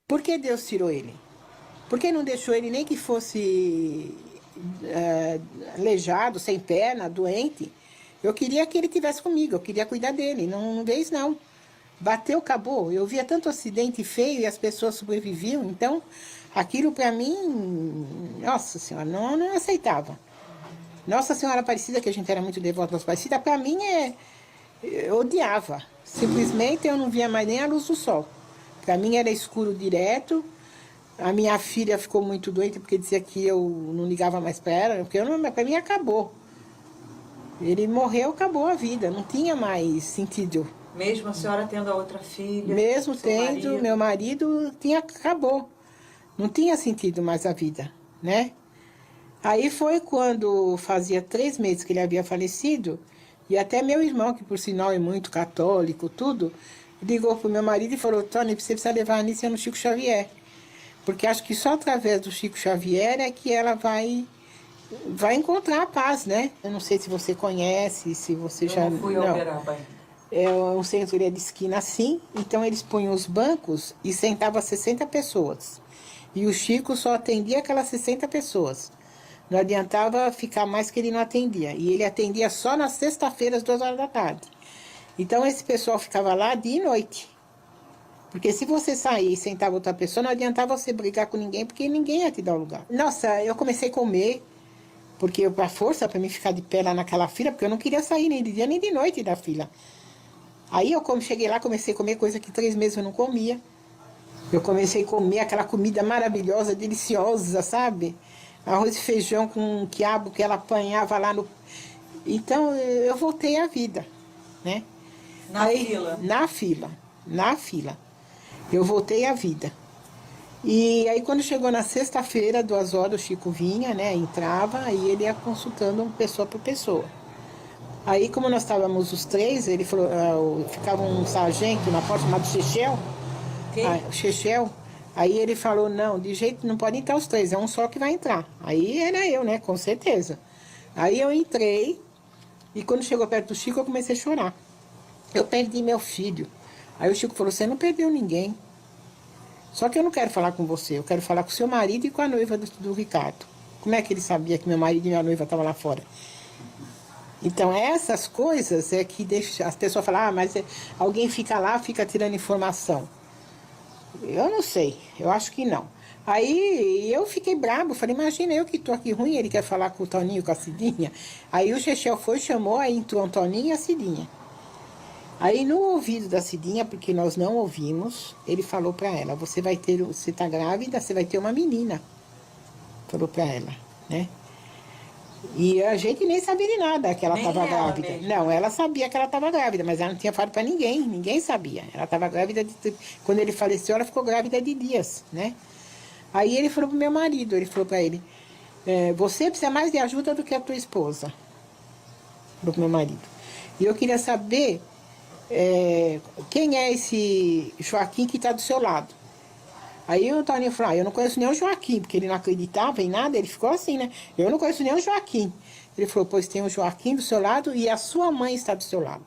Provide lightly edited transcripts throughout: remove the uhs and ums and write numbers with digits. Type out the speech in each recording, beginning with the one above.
Por que Deus tirou ele? Por que não deixou ele nem que fosse aleijado, sem perna, doente? Eu queria que ele estivesse comigo, eu queria cuidar dele, não vez não. Bateu, acabou. Eu via tanto acidente feio e as pessoas sobreviviam, então aquilo para mim, nossa senhora, não aceitava. Nossa Senhora Aparecida, que a gente era muito devoto das Aparecida, para mim eu odiava. Simplesmente eu não via mais nem a luz do sol. Para mim era escuro direto. A minha filha ficou muito doente porque dizia que eu não ligava mais para ela, porque para mim acabou. Ele morreu, acabou a vida, não tinha mais sentido. Mesmo a senhora tendo a outra filha? Mesmo tendo, meu marido acabou. Não tinha sentido mais a vida, né? Aí foi quando fazia 3 meses que ele havia falecido, e até meu irmão, que por sinal é muito católico, tudo, ligou pro meu marido e falou: Tony, você precisa levar a Anícia no Chico Xavier. Porque acho que só através do Chico Xavier é que ela vai encontrar a paz, né? Eu não sei se você conhece, se você já... Eu não fui ao Uberaba ainda. É um centro de esquina assim, então eles punham os bancos e sentavam 60 pessoas. E o Chico só atendia aquelas 60 pessoas. Não adiantava ficar mais que ele não atendia. E ele atendia só nas sexta-feiras, 2 horas da tarde. Então esse pessoal ficava lá dia e noite. Porque se você sair e sentar outra pessoa, não adiantava você brigar com ninguém, porque ninguém ia te dar o lugar. Nossa, eu comecei a comer, porque eu, para força, para mim ficar de pé lá naquela fila, porque eu não queria sair nem de dia nem de noite da fila. Aí eu cheguei lá, comecei a comer coisa que 3 meses eu não comia. Eu comecei a comer aquela comida maravilhosa, deliciosa, sabe? Arroz e feijão com quiabo que ela apanhava lá no... Então, eu voltei à vida, né? Fila? Na fila. Eu voltei à vida. E aí, quando chegou na sexta-feira, 2 horas, o Chico vinha, né? Entrava e ele ia consultando pessoa por pessoa. Aí, como nós estávamos os 3, ele falou, ficava um sargento na porta chamado Chechel. O Chechel. Aí ele falou, não, de jeito não pode entrar os 3, é um só que vai entrar. Aí era eu, né, com certeza. Aí eu entrei e quando chegou perto do Chico eu comecei a chorar. Eu perdi meu filho. Aí o Chico falou, você não perdeu ninguém. Só que eu não quero falar com você, eu quero falar com o seu marido e com a noiva do Ricardo. Como é que ele sabia que meu marido e minha noiva estavam lá fora? Então essas coisas é que deixa as pessoas falar, mas alguém fica lá, fica tirando informação. Eu não sei, eu acho que não. Aí eu fiquei bravo, falei, imagina eu que estou aqui ruim, ele quer falar com o Toninho, com a Cidinha. Aí o Chechel foi, chamou, aí entrou o Toninho e a Cidinha. Aí no ouvido da Cidinha, porque nós não ouvimos, ele falou para ela, você tá grávida, você vai ter uma menina. Falou para ela, né? E a gente nem sabia de nada que ela estava grávida. Mesmo. Não, ela sabia que ela estava grávida, mas ela não tinha falado para ninguém, ninguém sabia. Ela estava grávida, quando ele faleceu, ela ficou grávida de dias, né? Aí ele falou pro meu marido, ele falou para ele, você precisa mais de ajuda do que a tua esposa. Falou pro meu marido. E eu queria saber quem é esse Joaquim que está do seu lado. Aí o Toninho falou, eu não conheço nem o Joaquim, porque ele não acreditava em nada, ele ficou assim, né? Eu não conheço nem o Joaquim. Ele falou, pois tem o Joaquim do seu lado e a sua mãe está do seu lado.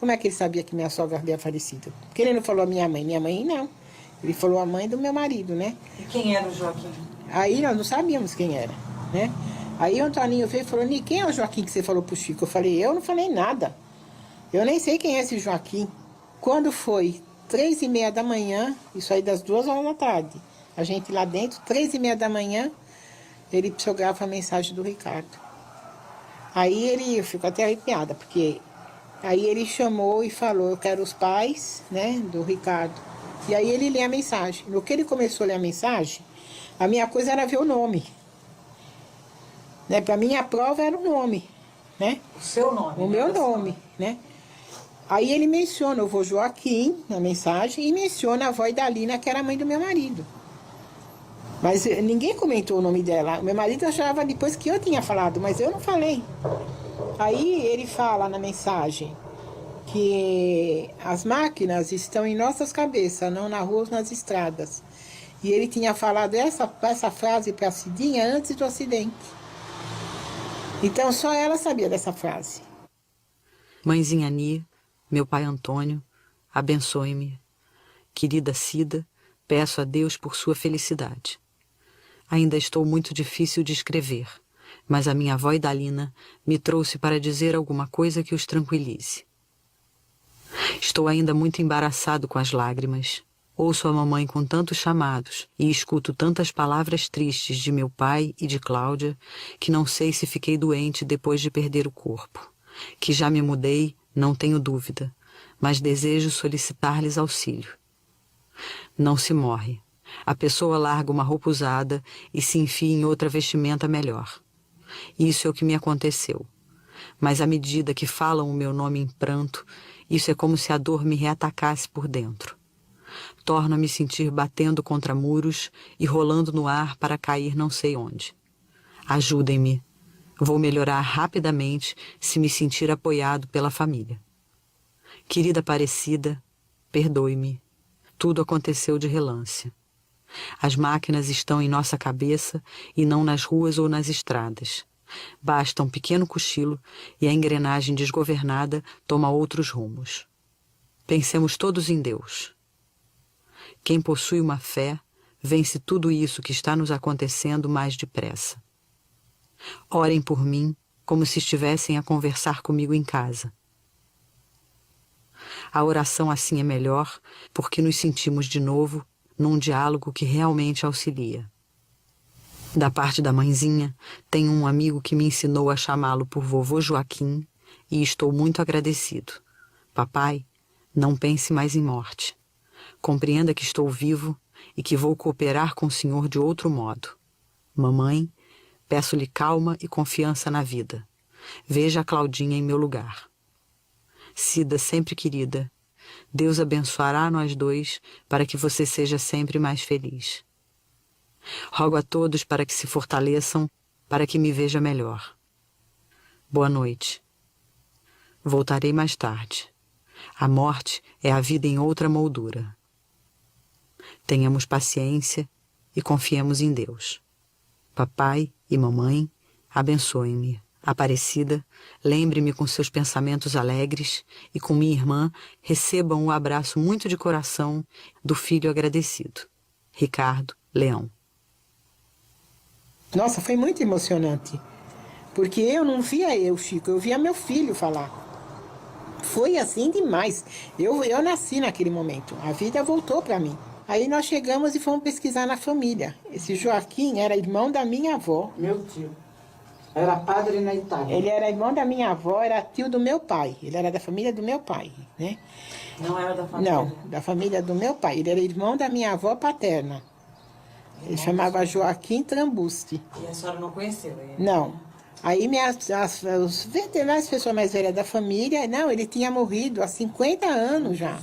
Como é que ele sabia que minha sogra havia falecido? Porque ele não falou a minha mãe não. Ele falou a mãe do meu marido, né? E quem era o Joaquim? Aí nós não sabíamos quem era, né? Aí o Toninho veio e falou, quem é o Joaquim que você falou pro Chico? Eu falei, eu não falei nada. Eu nem sei quem é esse Joaquim. Quando foi 3h30 da manhã, isso aí das 2 horas da tarde, a gente lá dentro, 3h30 da manhã, ele psicografa a mensagem do Ricardo. Aí ele ficou até arrepiada, porque aí ele chamou e falou, eu quero os pais, né, do Ricardo. E aí ele lê a mensagem. No que ele começou a ler a mensagem, a minha coisa era ver o nome. Né? Para mim a prova era o nome, né? O seu nome? O meu nome, né? Aí ele menciona o vô Joaquim na mensagem e menciona a avó Idalina, que era a mãe do meu marido. Mas ninguém comentou o nome dela. O meu marido achava depois que eu tinha falado, mas eu não falei. Aí ele fala na mensagem que as máquinas estão em nossas cabeças, não na rua ou nas estradas. E ele tinha falado essa frase para a Cidinha antes do acidente. Então só ela sabia dessa frase. Mãezinha Ani, meu pai Antônio, abençoe-me. Querida Cida, Peço a Deus por sua felicidade. Ainda estou muito difícil de escrever, mas a minha avó Idalina me trouxe para dizer alguma coisa que os tranquilize. Estou ainda muito embaraçado com as lágrimas. Ouço a mamãe com tantos chamados e escuto tantas palavras tristes de meu pai e de Cláudia que não sei se fiquei doente depois de perder o corpo. Que já me mudei, não tenho dúvida, mas desejo solicitar-lhes auxílio. Não se morre. A pessoa larga uma roupa usada e se enfia em outra vestimenta melhor. Isso é o que me aconteceu. Mas à medida que falam o meu nome em pranto, isso é como se a dor me reatacasse por dentro. Torno a me sentir batendo contra muros e rolando no ar para cair não sei onde. Ajudem-me. Vou melhorar rapidamente se me sentir apoiado pela família. Querida Aparecida, perdoe-me. Tudo aconteceu de relance. As máquinas estão em nossa cabeça e não nas ruas ou nas estradas. Basta um pequeno cochilo e a engrenagem desgovernada toma outros rumos. Pensemos todos em Deus. Quem possui uma fé, vence tudo isso que está nos acontecendo mais depressa. Orem por mim como se estivessem a conversar comigo em casa. A oração assim é melhor porque nos sentimos de novo num diálogo que realmente auxilia. Da parte da mãezinha, tenho um amigo que me ensinou a chamá-lo por vovô Joaquim e estou muito agradecido. Papai, não pense mais em morte. Compreenda que estou vivo e que vou cooperar com o senhor de outro modo. Mamãe, peço-lhe calma e confiança na vida. Veja a Claudinha em meu lugar. Cida sempre querida, Deus abençoará nós dois para que você seja sempre mais feliz. Rogo a todos para que se fortaleçam, para que me veja melhor. Boa noite. Voltarei mais tarde. A morte é a vida em outra moldura. Tenhamos paciência e confiemos em Deus. Papai e mamãe, abençoem-me. Aparecida, lembre-me com seus pensamentos alegres e com minha irmã recebam um abraço muito de coração do filho agradecido. Ricardo Leão. Nossa, foi muito emocionante. Porque eu não via Chico, eu via meu filho falar. Foi assim demais. Eu nasci naquele momento. A vida voltou para mim. Aí nós chegamos e fomos pesquisar na família. Esse Joaquim era irmão da minha avó. Meu tio. Era padre na Itália. Ele era irmão da minha avó, era tio do meu pai. Ele era da família do meu pai, né? Não era da família? Não, da família do meu pai. Ele era irmão da minha avó paterna. Ele chamava Joaquim Trambusti. E a senhora não conheceu ele? Não. Aí os veterinários, as pessoas mais velhas da família, não, ele tinha morrido há 50 anos já.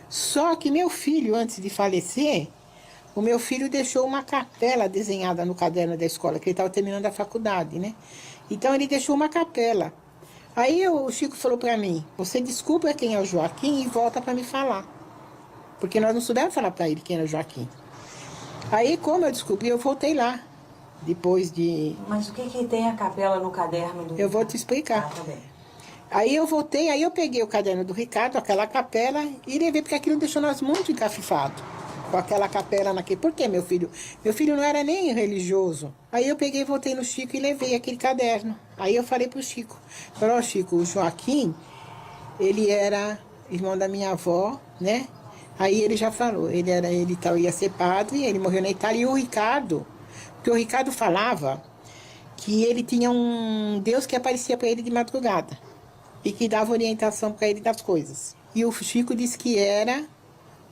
Só que meu filho, antes de falecer, o meu filho deixou uma capela desenhada no caderno da escola, que ele estava terminando a faculdade, né? Então ele deixou uma capela. Aí o Chico falou para mim, você desculpa quem é o Joaquim e volta para me falar. Porque nós não soubemos falar para ele quem era o Joaquim. Aí, como eu descobri, eu voltei lá. Depois de... Mas o que tem a capela no caderno do... Eu vou te explicar. Tá bem. Aí eu voltei, aí eu peguei o caderno do Ricardo, aquela capela, e levei, porque aquilo deixou nós muito encafifados. Com aquela capela naquele... Por quê, meu filho? Meu filho não era nem religioso. Aí eu peguei, voltei no Chico e levei aquele caderno. Aí eu falei pro Chico. Falei, ó, Chico, o Joaquim, ele era irmão da minha avó, né? Aí ele já falou, ele ia ser padre, ele morreu na Itália. E o Ricardo, porque o Ricardo falava que ele tinha um Deus que aparecia para ele de madrugada e que dava orientação para ele das coisas. E o Chico disse que era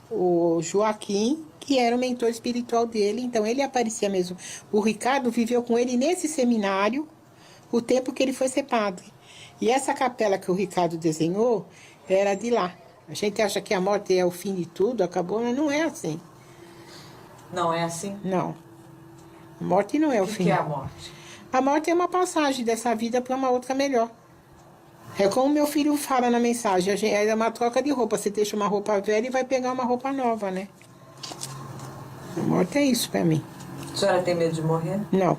o Joaquim, que era o mentor espiritual dele, então ele aparecia mesmo. O Ricardo viveu com ele nesse seminário o tempo que ele foi ser padre. E essa capela que o Ricardo desenhou era de lá. A gente acha que a morte é o fim de tudo, acabou, mas não é assim. Não é assim? Não. A morte não é o fim. O que é a morte? A morte é uma passagem dessa vida para uma outra melhor. É como meu filho fala na mensagem, é uma troca de roupa. Você deixa uma roupa velha e vai pegar uma roupa nova, né? A morte é isso para mim. A senhora tem medo de morrer? Não.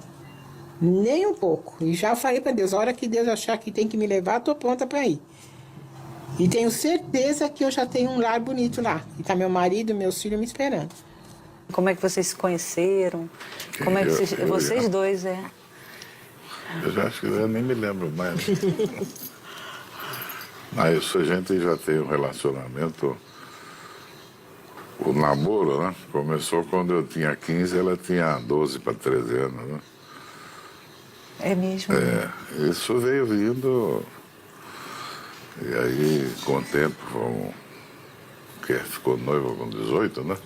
Nem um pouco. E já falei para Deus, a hora que Deus achar que tem que me levar, estou pronta para ir. E tenho certeza que eu já tenho um lar bonito lá. E tá meu marido e meus filhos me esperando. Como é que vocês se conheceram? Como é que vocês dois, Eu já acho que eu nem me lembro mais. Mas a gente já tem um relacionamento. O namoro, né? Começou quando eu tinha 15, ela tinha 12 para 13 anos, né? É mesmo? Isso veio vindo. E aí, com o tempo, ficou noiva com 18, né?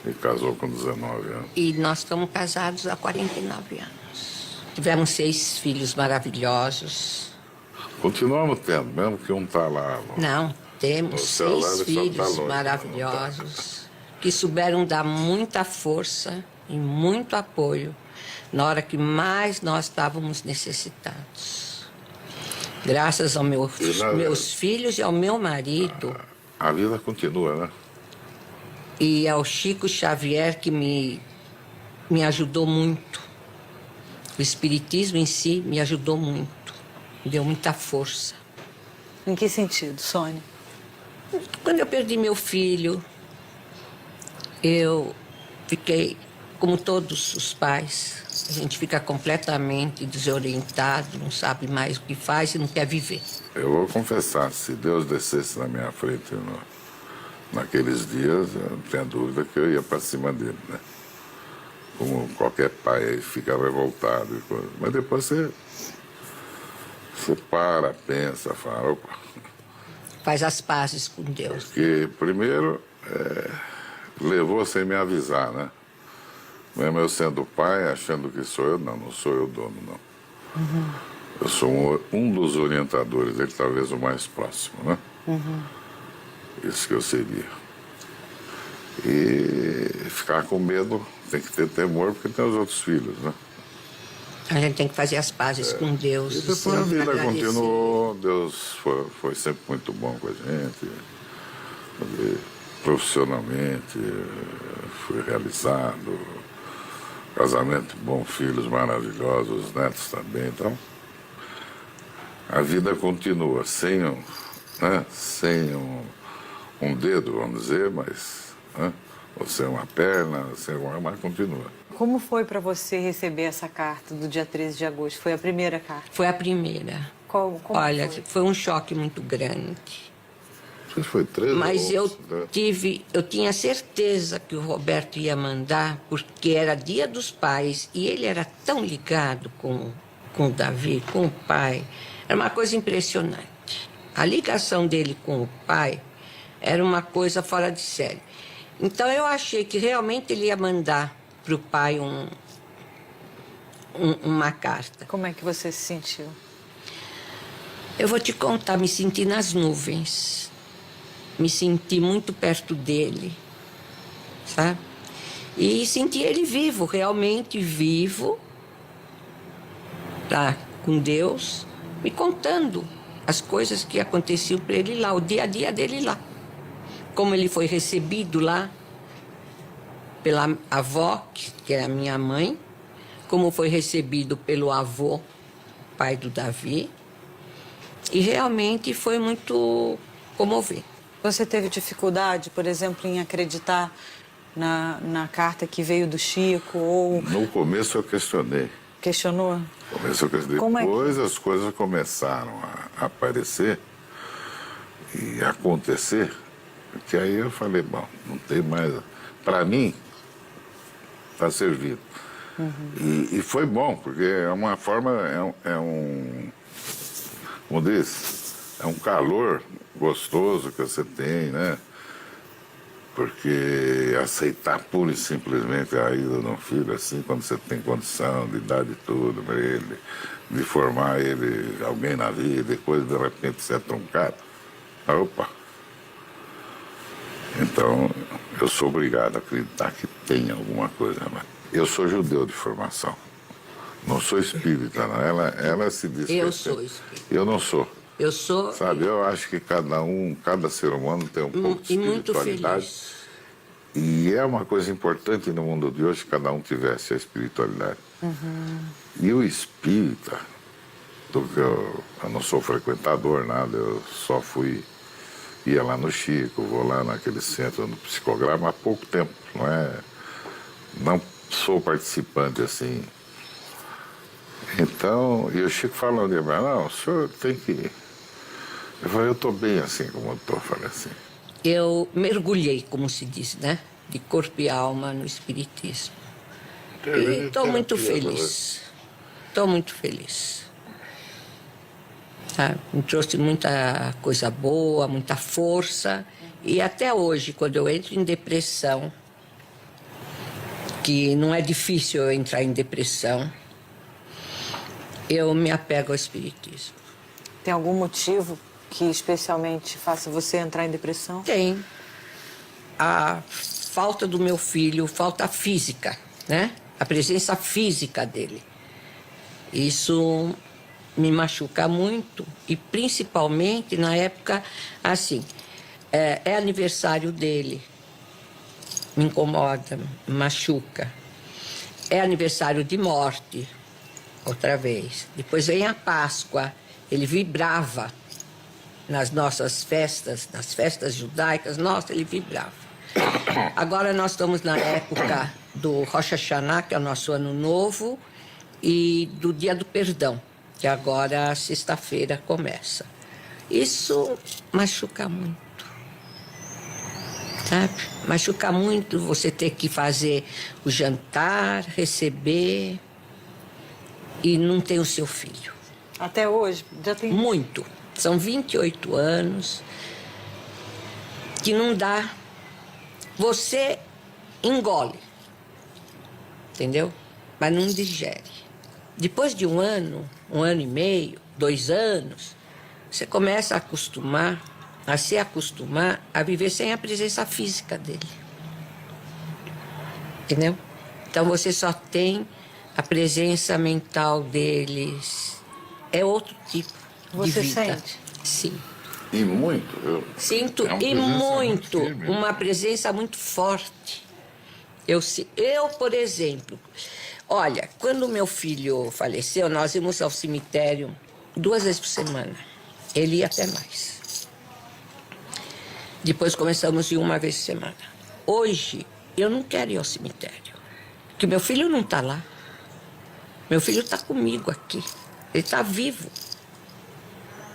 E casou com 19 anos. E nós estamos casados há 49 anos. Tivemos 6 filhos maravilhosos. Continuamos tendo, mesmo que um está lá. Não, No temos céu lá, 6 ele só tá filhos longe, maravilhosos que souberam dar muita força e muito apoio na hora que mais nós estávamos necessitados. Graças aos meus filhos e ao meu marido. A vida continua, né? E ao Chico Xavier, que me ajudou muito. O espiritismo em si me ajudou muito. Me deu muita força. Em que sentido, Sônia? Quando eu perdi meu filho, eu fiquei, como todos os pais, a gente fica completamente desorientado, não sabe mais o que faz e não quer viver. Eu vou confessar, se Deus descesse na minha frente naqueles dias, eu não tenho dúvida que eu ia para cima dele, né? Como qualquer pai aí fica revoltado e coisa. Mas depois você para, pensa, fala, opa. Faz as pazes com Deus. Porque primeiro levou sem me avisar, né? Mesmo eu sendo pai, achando que sou eu, não sou eu o dono, não. Eu sou um dos orientadores dele, talvez o mais próximo, né? Isso que eu seria. E ficar com medo, tem que ter temor, porque tem os outros filhos, né? A gente tem que fazer as pazes com Deus. E depois a sempre vida agradecer. continuou, Deus foi sempre muito bom com a gente. E profissionalmente, fui realizado. Casamento bom, filhos maravilhosos, netos também. Então, a vida continua, sem um dedo, vamos dizer, mas... ou sem uma perna, mas continua. Como foi para você receber essa carta do dia 13 de agosto? Foi a primeira carta? Foi a primeira. Como Olha, foi? foi um choque muito grande. Acho que foi 13 Mas ou... eu tinha certeza que o Roberto ia mandar, porque era Dia dos Pais, e ele era tão ligado com o Davi, com o pai. Era uma coisa impressionante. A ligação dele com o pai era uma coisa fora de série. Então eu achei que realmente ele ia mandar para o pai uma carta. Como é que você se sentiu? Eu vou te contar, me senti nas nuvens. Me senti muito perto dele, sabe? E senti ele vivo, realmente vivo, tá, com Deus, me contando as coisas que aconteciam para ele lá, o dia a dia dele lá. Como ele foi recebido lá pela avó, que é a minha mãe, como foi recebido pelo avô, pai do Davi, e realmente foi muito comovente. Você teve dificuldade, por exemplo, em acreditar na carta que veio do Chico ou No começo eu questionei. questionou? Como é que- Depois as coisas começaram a aparecer e acontecer, que aí eu falei, bom, não tem mais... Para mim, está servido. E foi bom, porque é uma forma, como diz, é um calor gostoso que você tem, né? Porque aceitar pura e simplesmente a ida de um filho, assim, quando você tem condição de dar de tudo para ele, de formar ele, alguém na vida, depois de repente você é truncado. Opa! Então, eu sou obrigado a acreditar que tem alguma coisa. Mas eu sou judeu de formação. Não sou espírita, não. Ela se diz. Eu sou espírita. Eu não sou. Eu sou Sabe, eu acho que cada ser humano tem um pouco de e muito espiritualidade. feliz. E é uma coisa importante no mundo de hoje que cada um tivesse a espiritualidade. E o espírita, eu não sou frequentador, nada, eu só fui ia lá no Chico, vou lá naquele centro no psicograma há pouco tempo, não sou participante assim. Então, e o Chico falando de mim, não, o senhor tem que... Eu falei, eu estou bem assim como eu estou, falei assim. Eu mergulhei, como se diz, né? De corpo e alma no espiritismo. E estou muito feliz. Estou muito feliz. Tá? Me trouxe muita coisa boa, muita força. E até hoje, quando eu entro em depressão, que não é difícil eu entrar em depressão, eu me apego ao espiritismo. Tem algum motivo que especialmente faça você entrar em depressão? Tem. A falta do meu filho, falta física, né? A presença física dele. Isso me machuca muito e principalmente na época, assim, é aniversário dele. Me incomoda, me machuca. É aniversário de morte, outra vez. Depois vem a Páscoa, ele vibrava nas nossas festas, nas festas judaicas, nossa, ele vibrava. Agora nós estamos na época do Rosh Hashanah, que é o nosso ano novo, e do Dia do Perdão, que agora sexta-feira começa. Isso machuca muito, sabe? Machuca muito você ter que fazer o jantar, receber e não ter o seu filho. Até hoje? Já tem... Muito. São 28 anos que não dá. Você engole, entendeu? Mas não digere. Depois de um ano e meio, 2 anos, você começa a acostumar, a se acostumar a viver sem a presença física dele. Entendeu? Então você só tem a presença mental deles. É outro tipo de Você vida. sente? Sim. E muito, eu... Sinto É uma e presença muito, muito firme. uma presença muito forte. Eu, por exemplo, olha, quando meu filho faleceu, nós íamos ao cemitério 2 vezes por semana. Ele ia até mais. Depois começamos a ir 1 vez por semana. Hoje, eu não quero ir ao cemitério, porque meu filho não está lá. Meu filho está comigo aqui. Ele está vivo.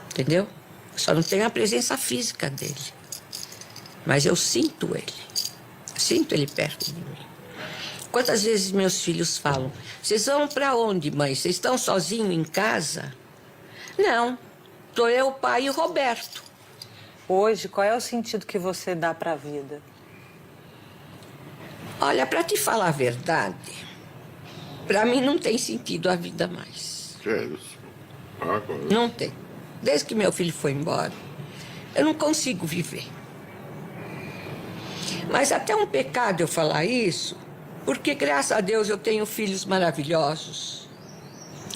Entendeu? Só não tenho a presença física dele. Mas eu sinto ele. Sinto ele perto de mim. Quantas vezes meus filhos falam, vocês vão para onde, mãe? Vocês estão sozinhos em casa? Não. Estou eu, o pai e o Roberto. Hoje, qual é o sentido que você dá para a vida? Olha, para te falar a verdade, para mim não tem sentido a vida mais. Que é isso? Não tem. Desde que meu filho foi embora, eu não consigo viver. Mas até um pecado eu falar isso, porque graças a Deus eu tenho filhos maravilhosos,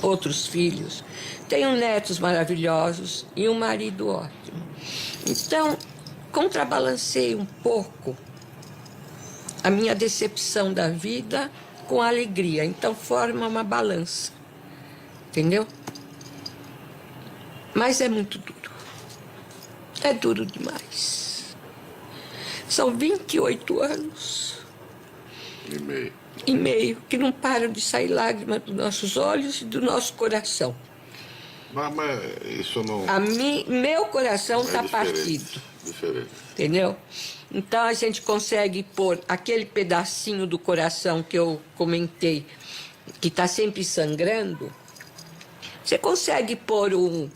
outros filhos, tenho netos maravilhosos e um marido ótimo. Então, contrabalancei um pouco a minha decepção da vida com a alegria. Então, forma uma balança. Entendeu? Mas é muito duro. É duro demais. São 28 anos e meio que não param de sair lágrimas dos nossos olhos e do nosso coração. Mas isso não... Meu coração está partido. Diferente. Entendeu? Então a gente consegue pôr aquele pedacinho do coração que eu comentei, que está sempre sangrando, você consegue pôr um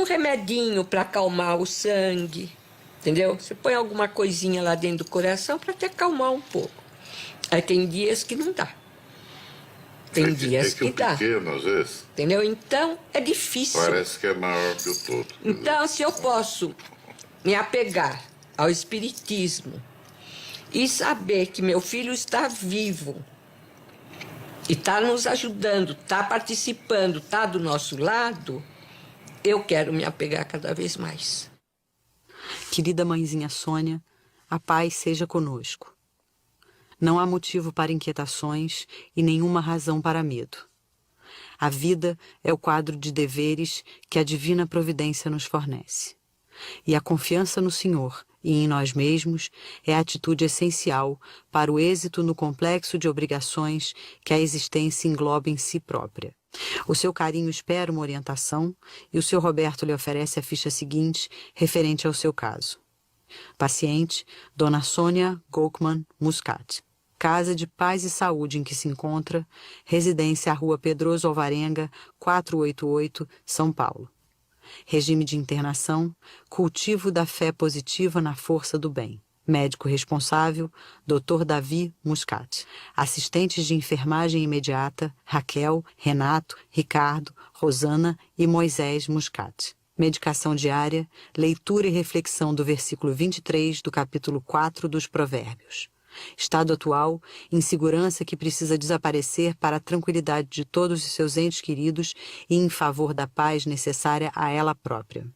remedinho para acalmar o sangue, entendeu? Você põe alguma coisinha lá dentro do coração para te acalmar um pouco. Aí tem dias que não dá. Tem dias que dá. Pequeno, às vezes. Entendeu? Então é difícil. Parece que é maior que o todo. Então, se eu posso me apegar ao espiritismo e saber que meu filho está vivo e está nos ajudando, está participando, está do nosso lado, eu quero me apegar cada vez mais. Querida mãezinha Sônia, a paz seja conosco. Não há motivo para inquietações e nenhuma razão para medo. A vida é o quadro de deveres que a divina providência nos fornece. E a confiança no Senhor e em nós mesmos é a atitude essencial para o êxito no complexo de obrigações que a existência engloba em si própria. O seu carinho espera uma orientação e o seu Roberto lhe oferece a ficha seguinte, referente ao seu caso. Paciente, Dona Sônia Goldman Muscat. Casa de Paz e Saúde em que se encontra, residência à Rua Pedroso Alvarenga, 488, São Paulo. Regime de internação, cultivo da fé positiva na força do bem. Médico responsável, Dr. Davi Muscat. Assistentes de enfermagem imediata, Raquel, Renato, Ricardo, Rosana e Moisés Muscat. Medicação diária, leitura e reflexão do versículo 23 do capítulo 4 dos Provérbios. Estado atual, insegurança que precisa desaparecer para a tranquilidade de todos os seus entes queridos e em favor da paz necessária a ela própria.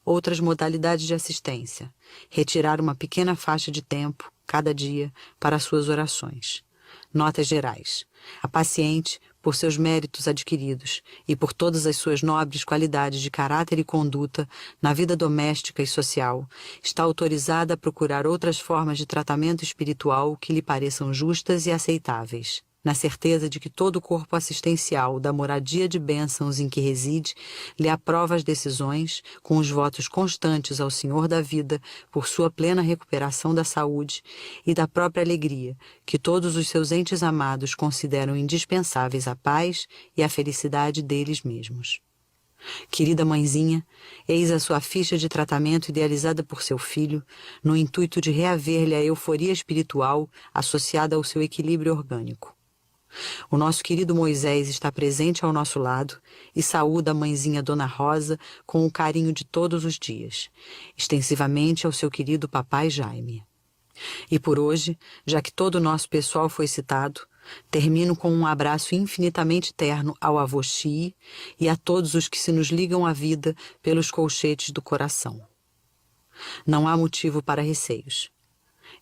Outras modalidades de assistência. Retirar uma pequena faixa de tempo, cada dia, para suas orações. Notas gerais. A paciente, por seus méritos adquiridos e por todas as suas nobres qualidades de caráter e conduta na vida doméstica e social, está autorizada a procurar outras formas de tratamento espiritual que lhe pareçam justas e aceitáveis, na certeza de que todo o corpo assistencial da moradia de bênçãos em que reside lhe aprova as decisões, com os votos constantes ao Senhor da vida por sua plena recuperação da saúde e da própria alegria que todos os seus entes amados consideram indispensáveis à paz e à felicidade deles mesmos. Querida mãezinha, eis a sua ficha de tratamento idealizada por seu filho, no intuito de reaver-lhe a euforia espiritual associada ao seu equilíbrio orgânico. O nosso querido Moisés está presente ao nosso lado e saúda a mãezinha Dona Rosa com o carinho de todos os dias, extensivamente ao seu querido papai Jaime. E por hoje, já que todo o nosso pessoal foi citado, termino com um abraço infinitamente terno ao avô Xi e a todos os que se nos ligam à vida pelos colchetes do coração. Não há motivo para receios.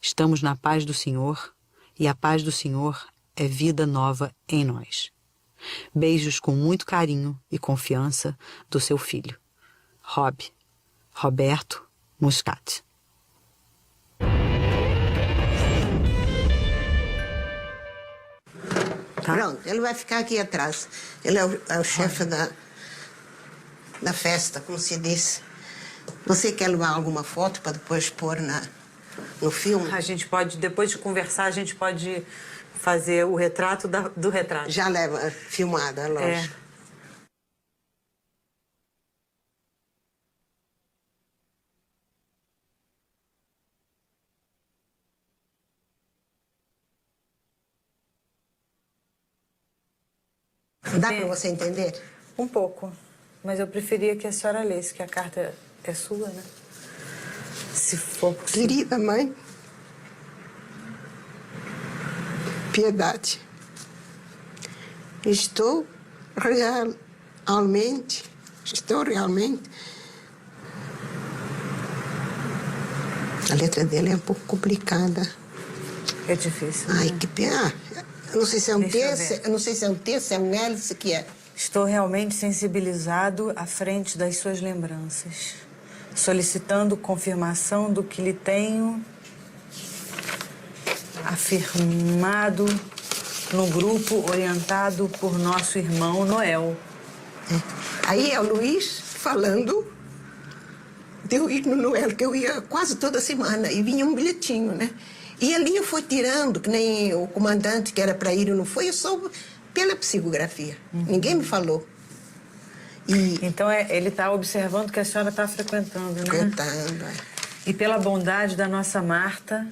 Estamos na paz do Senhor e a paz do Senhor é vida nova em nós. Beijos com muito carinho e confiança do seu filho, Roberto Muscat. Tá. Pronto, ele vai ficar aqui atrás. Ele é o chefe da festa, como se diz. Você quer levar alguma foto para depois pôr no filme? A gente pode, depois de conversar, a gente pode fazer o retrato do retrato. Já leva filmada, lógico. Dá para você entender? Um pouco. Mas eu preferia que a senhora lesse, que a carta é sua, né? Se for possível. Querida mãe, Piedade, estou realmente. A letra dele é um pouco complicada. É difícil. Ai, né? que pena. Eu não sei se é um Deixa eu terço, ver. eu não sei se é um terço, se é um hélice, que é. Estou realmente sensibilizado à frente das suas lembranças, solicitando confirmação do que lhe tenho afirmado no grupo orientado por nosso irmão Noel. Aí é o Luiz falando de ir no Noel, que eu ia quase toda semana, e vinha um bilhetinho, né? E ali eu fui tirando, que nem o comandante que era para ir, não foi, eu soube pela psicografia. Ninguém me falou. Então ele está observando que a senhora está frequentando, né? Frequentando, E pela bondade da nossa Marta,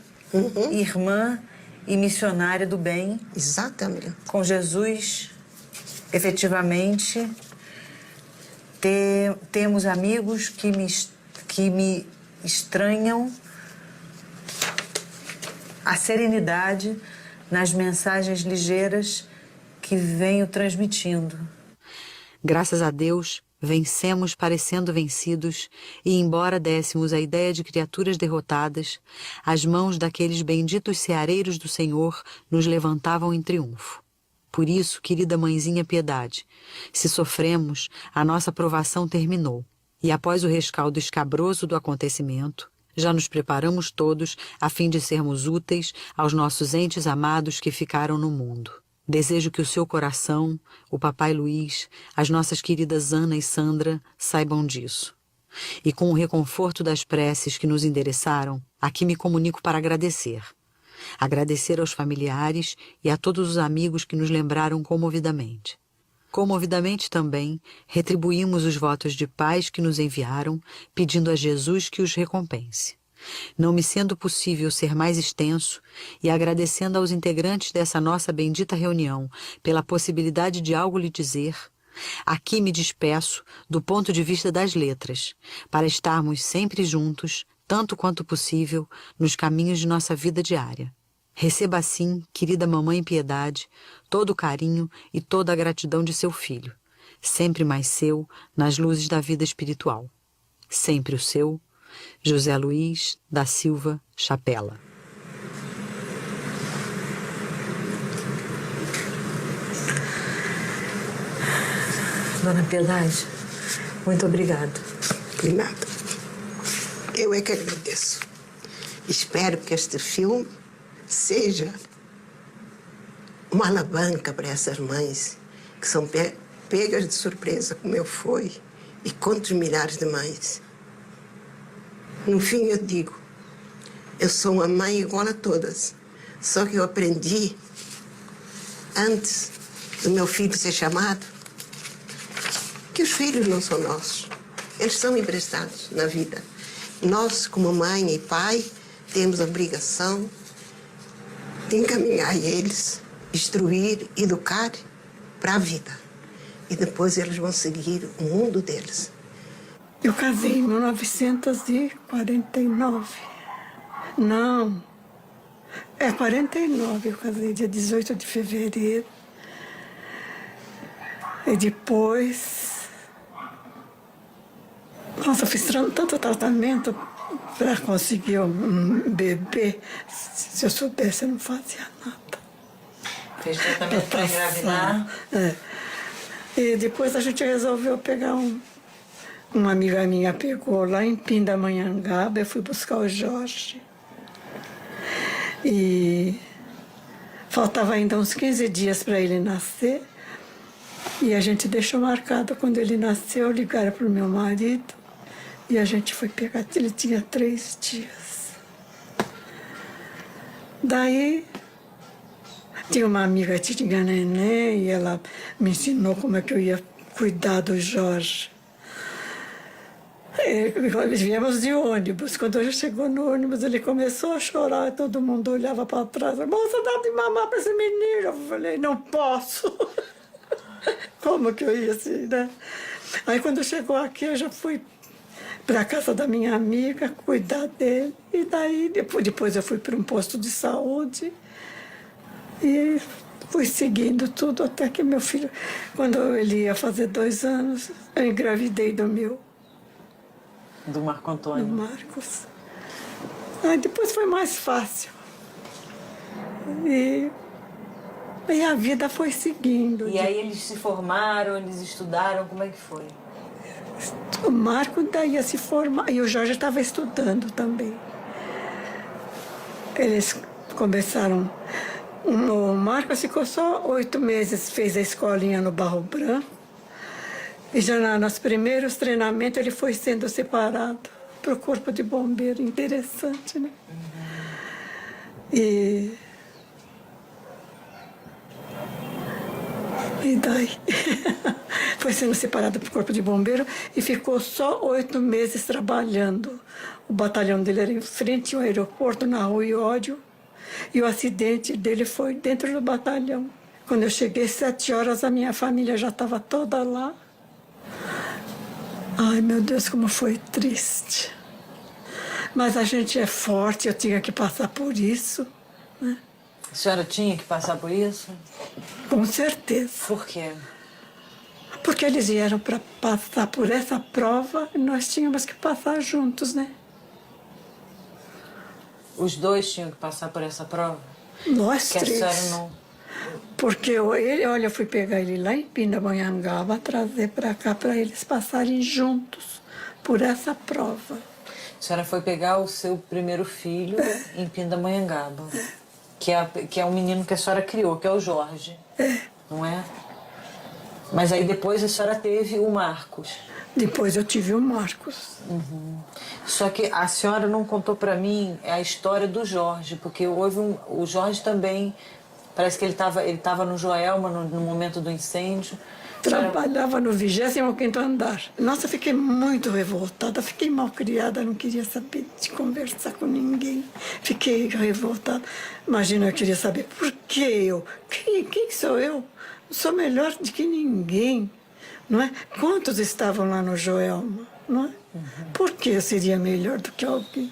irmã e missionária do bem. Exatamente. Com Jesus, efetivamente, temos amigos que me estranham a serenidade nas mensagens ligeiras que venho transmitindo. Graças a Deus, vencemos parecendo vencidos e, embora dessemos a ideia de criaturas derrotadas, as mãos daqueles benditos ceareiros do Senhor nos levantavam em triunfo. Por isso, querida mãezinha Piedade, se sofremos, a nossa provação terminou. E após o rescaldo escabroso do acontecimento, já nos preparamos todos a fim de sermos úteis aos nossos entes amados que ficaram no mundo. Desejo que o seu coração, o papai Luiz, as nossas queridas Ana e Sandra saibam disso. E com o reconforto das preces que nos endereçaram, aqui me comunico para agradecer. Agradecer aos familiares e a todos os amigos que nos lembraram comovidamente. Comovidamente também retribuímos os votos de paz que nos enviaram, pedindo a Jesus que os recompense. Não me sendo possível ser mais extenso e agradecendo aos integrantes dessa nossa bendita reunião pela possibilidade de algo lhe dizer, aqui me despeço do ponto de vista das letras, para estarmos sempre juntos, tanto quanto possível, nos caminhos de nossa vida diária. Receba assim, querida mamãe Piedade, todo o carinho e toda a gratidão de seu filho, sempre mais seu nas luzes da vida espiritual. Sempre o seu, José Luiz da Silva Chapela. Dona Piedade, muito obrigada. De nada. Eu é que agradeço. Espero que este filme seja uma alavanca para essas mães que são pegas de surpresa, como eu fui, e quantos milhares de mães. No fim, eu digo, eu sou uma mãe igual a todas, só que eu aprendi, antes do meu filho ser chamado, que os filhos não são nossos, eles são emprestados na vida. Nós, como mãe e pai, temos a obrigação de encaminhar eles, instruir, educar para a vida. E depois eles vão seguir o mundo deles. Eu casei em 1949. Não, 49 eu casei, dia 18 de fevereiro. E depois... Nossa, eu fiz tanto tratamento para conseguir um bebê. Se eu soubesse, eu não fazia nada. Fez tratamento para engravidar? É. E depois a gente resolveu pegar uma amiga minha pegou lá em Pindamonhangaba, eu fui buscar o Jorge. E faltava ainda uns 15 dias para ele nascer. E a gente deixou marcado quando ele nasceu, ligaram para o meu marido. E a gente foi pegar, ele tinha 3 dias. Daí, tinha uma amiga que tinha neném e ela me ensinou como é que eu ia cuidar do Jorge. E viemos de ônibus. Quando a gente chegou no ônibus, ele começou a chorar. Todo mundo olhava para trás. Moça, dá de mamar para esse menino. Eu falei, não posso. Como que eu ia assim, né? Aí quando chegou aqui, eu já fui para a casa da minha amiga, cuidar dele. E daí, depois eu fui para um posto de saúde. E fui seguindo tudo até que meu filho... Quando ele ia fazer 2 anos, eu engravidei do meu. Do Marco Antônio. Do Marcos. Aí depois foi mais fácil. E a vida foi seguindo. E aí eles se formaram, eles estudaram, como é que foi? O Marco daí ia se formar, e o Jorge estava estudando também. Eles começaram... O Marcos ficou só 8 meses, fez a escolinha no Barro Branco. E já nos primeiros treinamentos ele foi sendo separado para o Corpo de Bombeiro. Interessante, né? E daí foi sendo separado para o Corpo de Bombeiro e ficou só 8 meses trabalhando. O batalhão dele era em frente ao aeroporto, na Rua Iódio, e o acidente dele foi dentro do batalhão. Quando eu cheguei, 7 horas, a minha família já estava toda lá. Ai, meu Deus, como foi triste. Mas a gente é forte, eu tinha que passar por isso, né? A senhora tinha que passar por isso? Com certeza. Por quê? Porque eles vieram para passar por essa prova e nós tínhamos que passar juntos, né? Os dois tinham que passar por essa prova? Nós que 3. A senhora não... Porque eu fui pegar ele lá em Pindamonhangaba, trazer para cá para eles passarem juntos por essa prova. A senhora foi pegar o seu primeiro filho em Pindamonhangaba, que é um menino que a senhora criou, que é o Jorge, não é? Mas aí depois a senhora teve o Marcos. Depois eu tive o Marcos. Só que a senhora não contou para mim a história do Jorge, porque o Jorge também, parece que ele tava no Joelma no momento do incêndio. Trabalhava no 25º andar. Nossa, eu fiquei muito revoltada, fiquei mal criada, não queria saber de conversar com ninguém. Fiquei revoltada. Imagina, eu queria saber por que eu? Quem sou eu? Não sou melhor do que ninguém, não é? Quantos estavam lá no Joelma, não é? Por que eu seria melhor do que alguém?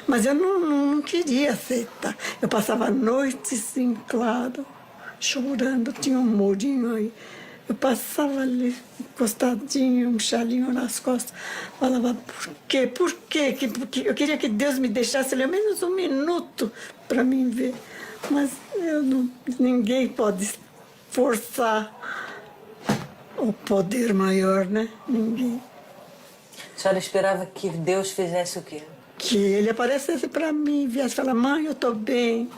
Mas eu não queria aceitar. Eu passava noites em claro, chorando, tinha um murinho aí. Eu passava ali, encostadinho, um chalinho nas costas. Falava, por quê? Por quê? Porque eu queria que Deus me deixasse ali ao menos um minuto para mim ver. Mas ninguém pode forçar o poder maior, né? Ninguém. A senhora esperava que Deus fizesse o quê? Que ele aparecesse para mim, viesse falar, mãe, eu tô bem.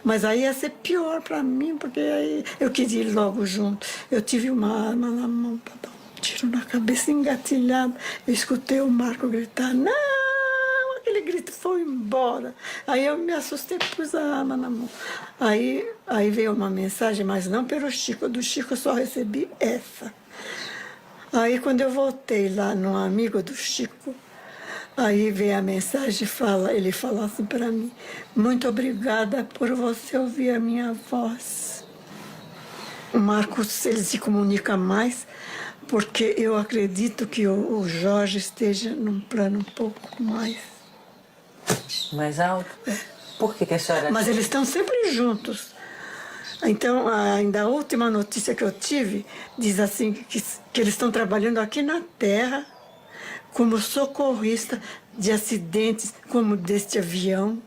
Mas aí ia ser pior para mim, porque aí eu queria ir logo junto. Eu tive uma arma na mão para dar um tiro na cabeça, engatilhado. Eu escutei o Marco gritar, não! Aquele grito foi embora. Aí eu me assustei, pus a arma na mão. Aí veio uma mensagem, mas não pelo Chico. Do Chico eu só recebi essa. Aí quando eu voltei lá no amigo do Chico, aí veio a mensagem, ele fala assim para mim, muito obrigada por você ouvir a minha voz. O Marcos, ele se comunica mais, porque eu acredito que o Jorge esteja num plano um pouco mais alto? Por que a senhora... Mas eles estão sempre juntos. Então, ainda a última notícia que eu tive, diz assim, que eles estão trabalhando aqui na Terra, como socorrista de acidentes como deste avião.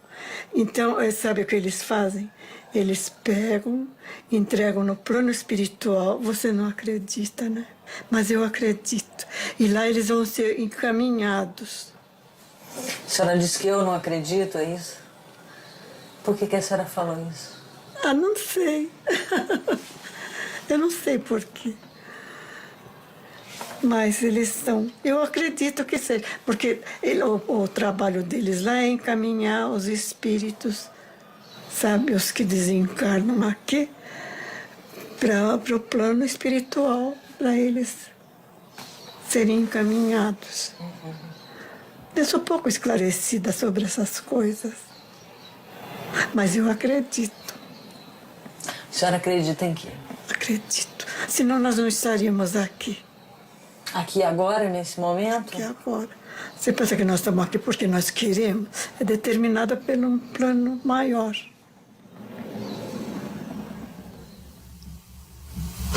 Então, sabe o que eles fazem? Eles pegam, entregam no plano espiritual. Você não acredita, né? Mas eu acredito. E lá eles vão ser encaminhados. A senhora disse que eu não acredito, é isso? Por que a senhora falou isso? Não sei. Eu não sei por quê. Mas eles são... Eu acredito que seja. Porque o trabalho deles lá é encaminhar os espíritos, sabe? Os que desencarnam aqui, para o plano espiritual, para eles serem encaminhados. Eu sou pouco esclarecida sobre essas coisas. Mas eu acredito. A senhora acredita em quê? Acredito. Senão nós não estaríamos aqui. Aqui agora, nesse momento? Aqui agora. Você pensa que nós estamos aqui porque nós queremos? É determinada por um plano maior.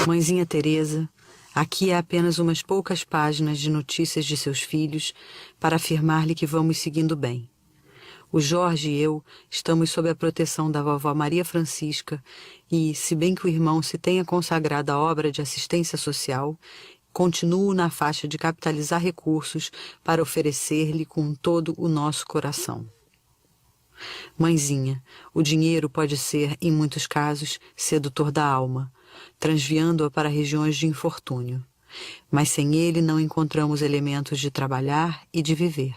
Mãezinha Teresa, aqui há apenas umas poucas páginas de notícias de seus filhos para afirmar-lhe que vamos seguindo bem. O Jorge e eu estamos sob a proteção da vovó Maria Francisca e, se bem que o irmão se tenha consagrado à obra de assistência social, continuo na faixa de capitalizar recursos para oferecer-lhe com todo o nosso coração. Mãezinha, o dinheiro pode ser, em muitos casos, sedutor da alma, transviando-a para regiões de infortúnio. Mas sem ele não encontramos elementos de trabalhar e de viver,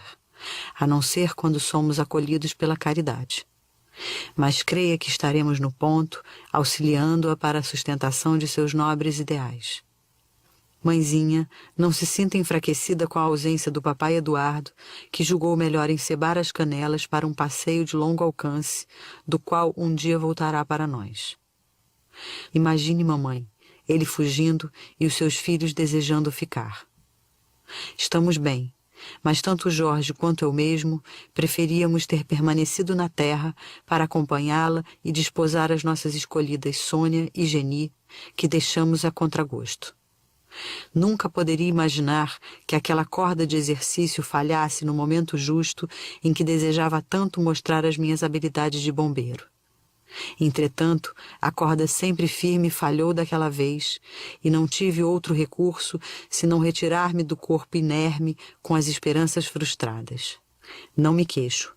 a não ser quando somos acolhidos pela caridade. Mas creia que estaremos no ponto, auxiliando-a para a sustentação de seus nobres ideais. Mãezinha, não se sinta enfraquecida com a ausência do papai Eduardo, que julgou melhor encebar as canelas para um passeio de longo alcance, do qual um dia voltará para nós. Imagine, mamãe, ele fugindo e os seus filhos desejando ficar. Estamos bem, mas tanto Jorge quanto eu mesmo preferíamos ter permanecido na terra para acompanhá-la e desposar as nossas escolhidas Sônia e Geni, que deixamos a contragosto. Nunca poderia imaginar que aquela corda de exercício falhasse no momento justo em que desejava tanto mostrar as minhas habilidades de bombeiro. Entretanto, a corda sempre firme falhou daquela vez, e não tive outro recurso senão retirar-me do corpo inerme com as esperanças frustradas. Não me queixo.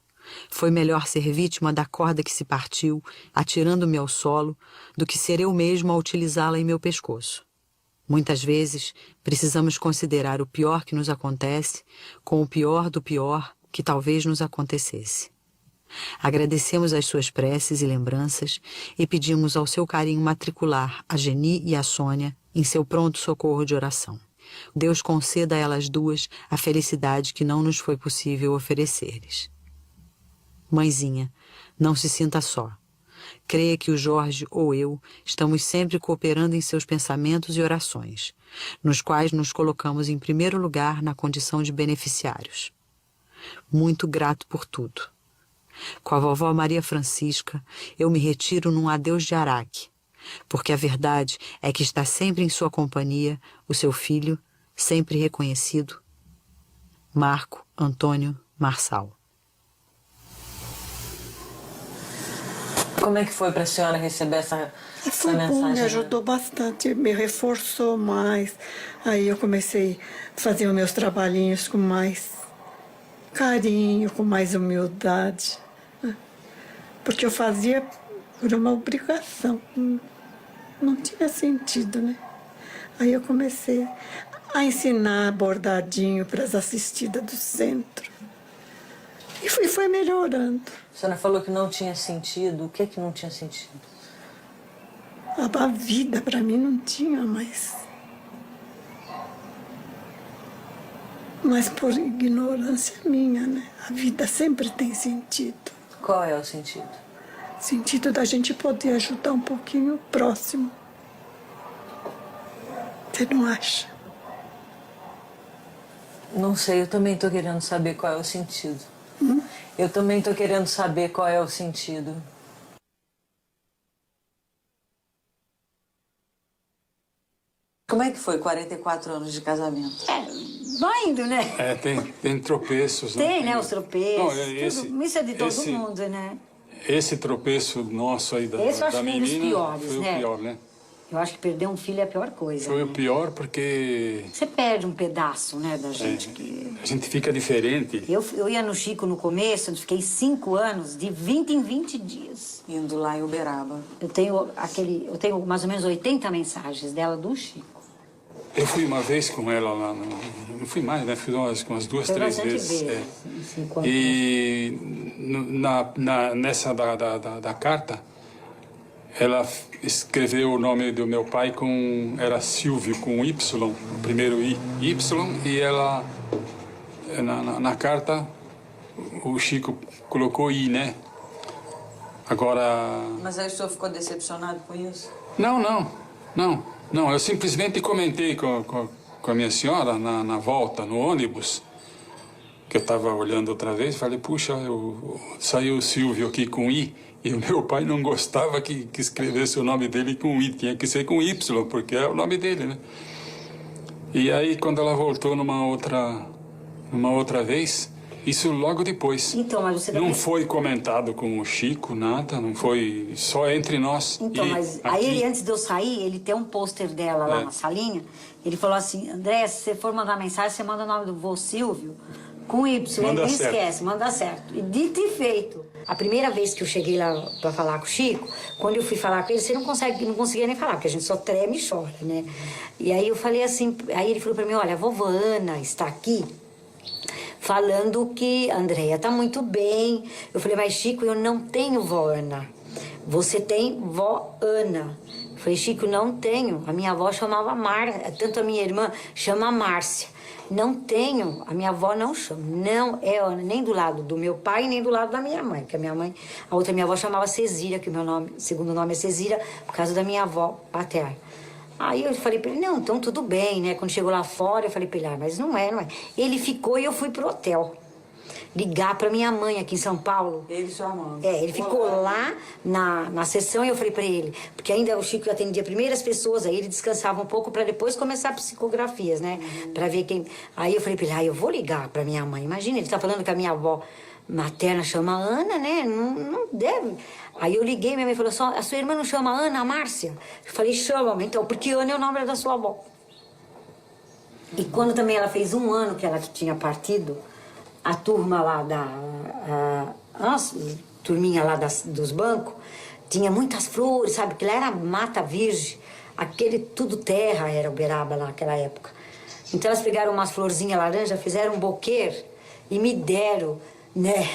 Foi melhor ser vítima da corda que se partiu, atirando-me ao solo, do que ser eu mesmo a utilizá-la em meu pescoço. Muitas vezes, precisamos considerar o pior que nos acontece com o pior do pior que talvez nos acontecesse. Agradecemos as suas preces e lembranças e pedimos ao seu carinho matricular a Geni e a Sônia em seu pronto socorro de oração. Deus conceda a elas duas a felicidade que não nos foi possível oferecer-lhes. Mãezinha, não se sinta só. Creia que o Jorge ou eu estamos sempre cooperando em seus pensamentos e orações, nos quais nos colocamos em primeiro lugar na condição de beneficiários. Muito grato por tudo. Com a vovó Maria Francisca, eu me retiro num adeus de Araque, porque a verdade é que está sempre em sua companhia o seu filho, sempre reconhecido, Marco Antônio Marçal. Como é que foi para a senhora receber essa mensagem? Bom, me ajudou bastante, me reforçou mais. Aí eu comecei a fazer os meus trabalhinhos com mais carinho, com mais humildade. Porque eu fazia por uma obrigação. Não tinha sentido, né? Aí eu comecei a ensinar bordadinho para as assistidas do centro. E foi melhorando. A senhora falou que não tinha sentido. O que é que não tinha sentido? A vida para mim não tinha mais. Mas por ignorância minha, né? A vida sempre tem sentido. Qual é o sentido? Sentido da gente poder ajudar um pouquinho o próximo. Você não acha? Não sei, eu também estou querendo saber qual é o sentido. Eu também estou querendo saber qual é o sentido. Como é que foi 44 anos de casamento? Vai indo, né? Tem tropeços. Tem, né? Os tropeços. Isso é de todo esse, mundo, né? Esse tropeço nosso aí da menina... Esse eu acho que foi um dos piores, foi né? o pior, né? Eu acho que perder um filho é a pior coisa. Foi né? o pior porque... Você perde um pedaço, né, da gente. A gente fica diferente. Eu ia no Chico no começo, eu fiquei 5 anos, de 20 em 20 dias. Indo lá em Uberaba. Eu tenho mais ou menos 80 mensagens dela do Chico. Eu fui uma vez com ela lá, não fui mais, né? Fui umas 2, 3 vezes. E nessa da carta, ela escreveu o nome do meu pai era Silvio, com Y, o primeiro Y, e ela, na carta, o Chico colocou I, né? Agora... Mas aí o senhor ficou decepcionado com isso? Não, eu simplesmente comentei com a minha senhora na volta, no ônibus, que eu estava olhando outra vez, falei, puxa, saiu o Silvio aqui com I, e o meu pai não gostava que escrevesse o nome dele com I, tinha que ser com Y, porque é o nome dele, né? E aí, quando ela voltou numa outra vez, isso logo depois. Então, mas você não foi comentado com o Chico, nada, não foi só entre nós. Então, mas aqui... aí ele, antes de eu sair, ele tem um pôster dela lá na salinha, ele falou assim, André, se você for mandar mensagem, você manda o nome do vô Silvio com Y, manda ele certo. esquece, manda certo. E dito e feito. A primeira vez que eu cheguei lá pra falar com o Chico, quando eu fui falar com ele, você não conseguia nem falar, porque a gente só treme e chora, né? E aí eu falei assim, aí ele falou pra mim, olha, a vovó Ana está aqui, falando que a Andréia tá muito bem. Eu falei, mas Chico, eu não tenho vó Ana. Você tem vó Ana. Eu falei, Chico, não tenho. A minha avó chamava Márcia, tanto a minha irmã chama Márcia. Não tenho, a minha avó não chama. Não é Ana, nem do lado do meu pai, nem do lado da minha mãe. Porque a minha mãe, a outra minha avó chamava Cezíria, que o meu nome, segundo nome é Cezíria, por causa da minha avó paterna. Aí eu falei pra ele, não, então tudo bem, né? Quando chegou lá fora, eu falei pra ele, mas não é. Ele ficou e eu fui pro hotel. Ligar pra minha mãe aqui em São Paulo. Ele e sua mãe. Ele ficou lá na sessão e eu falei pra ele, porque ainda o Chico atendia primeiro as pessoas, aí ele descansava um pouco pra depois começar psicografias, né? Pra ver quem... Aí eu falei pra ele, eu vou ligar pra minha mãe. Imagina, ele tá falando que a minha avó materna chama Ana, né? Não deve. Aí eu liguei, minha mãe falou assim, a sua irmã não chama Ana Márcia? Eu falei, chama, então, porque Ana é o nome da sua avó. E quando também ela fez 1 ano que ela tinha partido, a turma lá nossa, turminha lá dos bancos, tinha muitas flores, sabe? Que lá era mata virgem, tudo terra era Uberaba lá naquela época. Então elas pegaram umas florzinhas laranja, fizeram um buquê e me deram, né?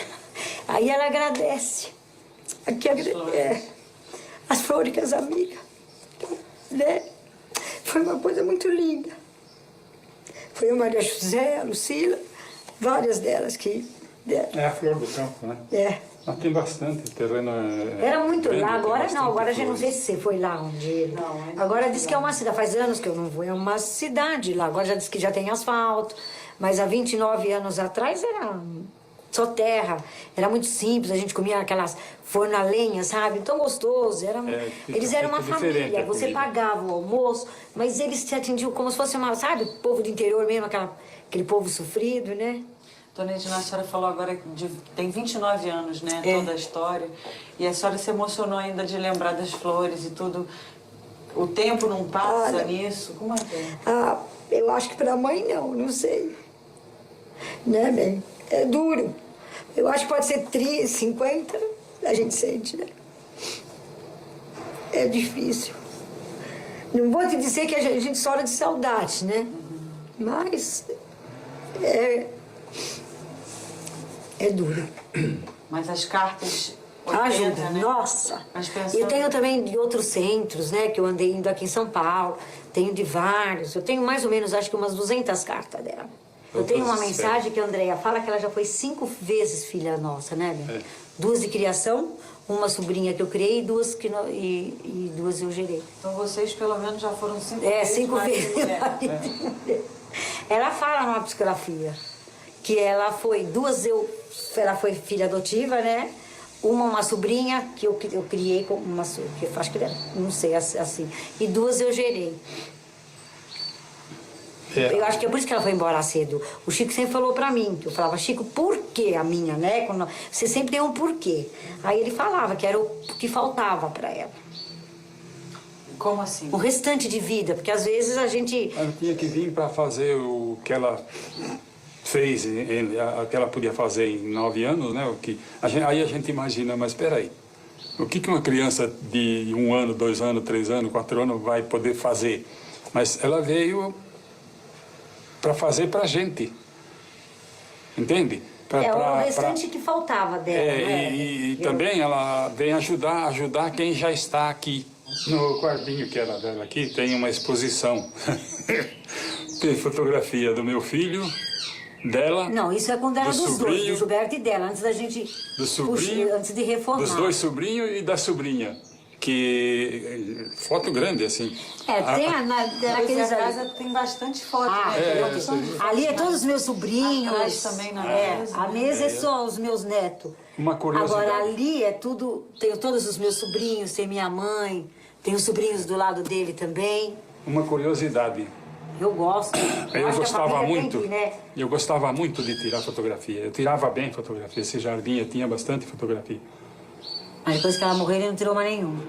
Aí ela agradece. As flores que as amigas, né? Foi uma coisa muito linda. Foi a Maria José, a Lucila, várias delas que deram. É a flor do campo, né? É. Mas tem bastante terreno. Era muito grande, lá, agora não, agora a gente não sei flores. se você foi lá onde. Não, agora diz que é uma cidade, faz anos que eu não vou, é uma cidade lá, agora já diz que já tem asfalto, mas há 29 anos atrás era só terra, era muito simples, a gente comia aquelas forno a lenha, sabe? Tão gostoso, eles eram uma família, você pagava o almoço, mas eles te atendiam como se fosse uma, sabe, povo do interior mesmo, aquele povo sofrido, né? Dona Edna, a senhora falou agora que tem 29 anos, né? Toda a história. E a senhora se emocionou ainda de lembrar das flores e tudo. O tempo não passa nisso? Como é que é? Ah, eu acho que pra mãe não sei. Né, bem? É duro. Eu acho que pode ser 30, 50, a gente sente, né? É difícil. Não vou te dizer que a gente chora de saudade, né? Mas é duro. Mas as cartas 80, ajuda, né? nossa. Mas pensando... Eu tenho também de outros centros, né? Que eu andei indo aqui em São Paulo. Tenho de vários. Eu tenho mais ou menos, acho que umas 200 cartas dela. Eu tenho uma mensagem que a Andréia fala que ela já foi 5 vezes filha nossa, né, Bem? 2 de criação, uma sobrinha que eu criei e 2 e 2 eu gerei. Então vocês pelo menos já foram 5 vezes. 5 vezes. Ela fala numa psicografia que ela foi ela foi filha adotiva, né? Uma sobrinha que eu criei com uma, que eu acho que não sei assim, e 2 eu gerei. Eu acho que é por isso que ela foi embora cedo. O Chico sempre falou pra mim, que eu falava, Chico, por que a minha, né? Você sempre tem um porquê. Aí ele falava que era o que faltava pra ela. Como assim? O restante de vida, porque às vezes a gente... Ela tinha que vir para fazer o que ela fez, o que ela podia fazer em 9 anos, né? Aí a gente imagina, mas espera aí, o que uma criança de 1 ano, 2 anos, 3 anos, 4 anos vai poder fazer? Mas ela veio para fazer para a gente, entende? O restante que faltava dela, né? E também ela vem ajudar quem já está aqui. No quartinho que era dela aqui tem uma exposição. Tem fotografia do meu filho, dela. Não, isso é quando era dos sobrinho, 2, do Gilberto e dela, antes da gente... Do sobrinho, antes de reformar. Dos 2 sobrinhos e da sobrinha. Que foto grande, assim. Tem naqueles casa tem bastante foto. Ali é todos os meus sobrinhos. Atrás também na mesa. A mesa é só os meus netos. Uma curiosidade. Agora ali é tudo... Tenho todos os meus sobrinhos, tem minha mãe, tem os sobrinhos do lado dele também. Uma curiosidade. Eu gosto. Eu gostava muito de tirar fotografia. Eu tirava bem fotografia. Esse jardim eu tinha bastante fotografia. Mas depois que ela morreu, ele não tirou mais nenhuma.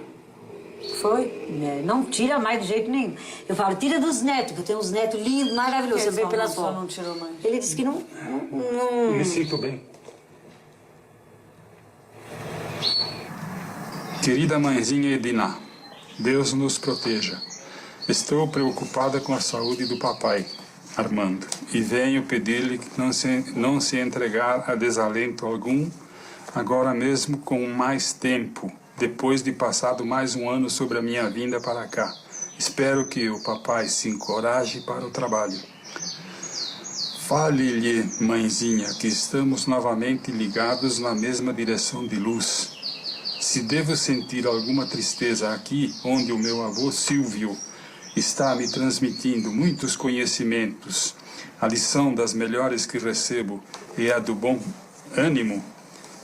Foi? Não tira mais de jeito nenhum. Eu falo, tira dos netos, que eu tenho uns netos lindos, maravilhosos. Você vê pelas fotos. Não tirou mais. Ele disse que não... Me sinto bem. Querida mãezinha Edina, Deus nos proteja. Estou preocupada com a saúde do papai, Armando, e venho pedir-lhe que não se entregar a desalento algum, agora mesmo com mais tempo, depois de passado mais 1 ano sobre a minha vinda para cá. Espero que o papai se encoraje para o trabalho. Fale-lhe, mãezinha, que estamos novamente ligados na mesma direção de luz. Se devo sentir alguma tristeza aqui, onde o meu avô Silvio está me transmitindo muitos conhecimentos, a lição das melhores que recebo é a do bom ânimo,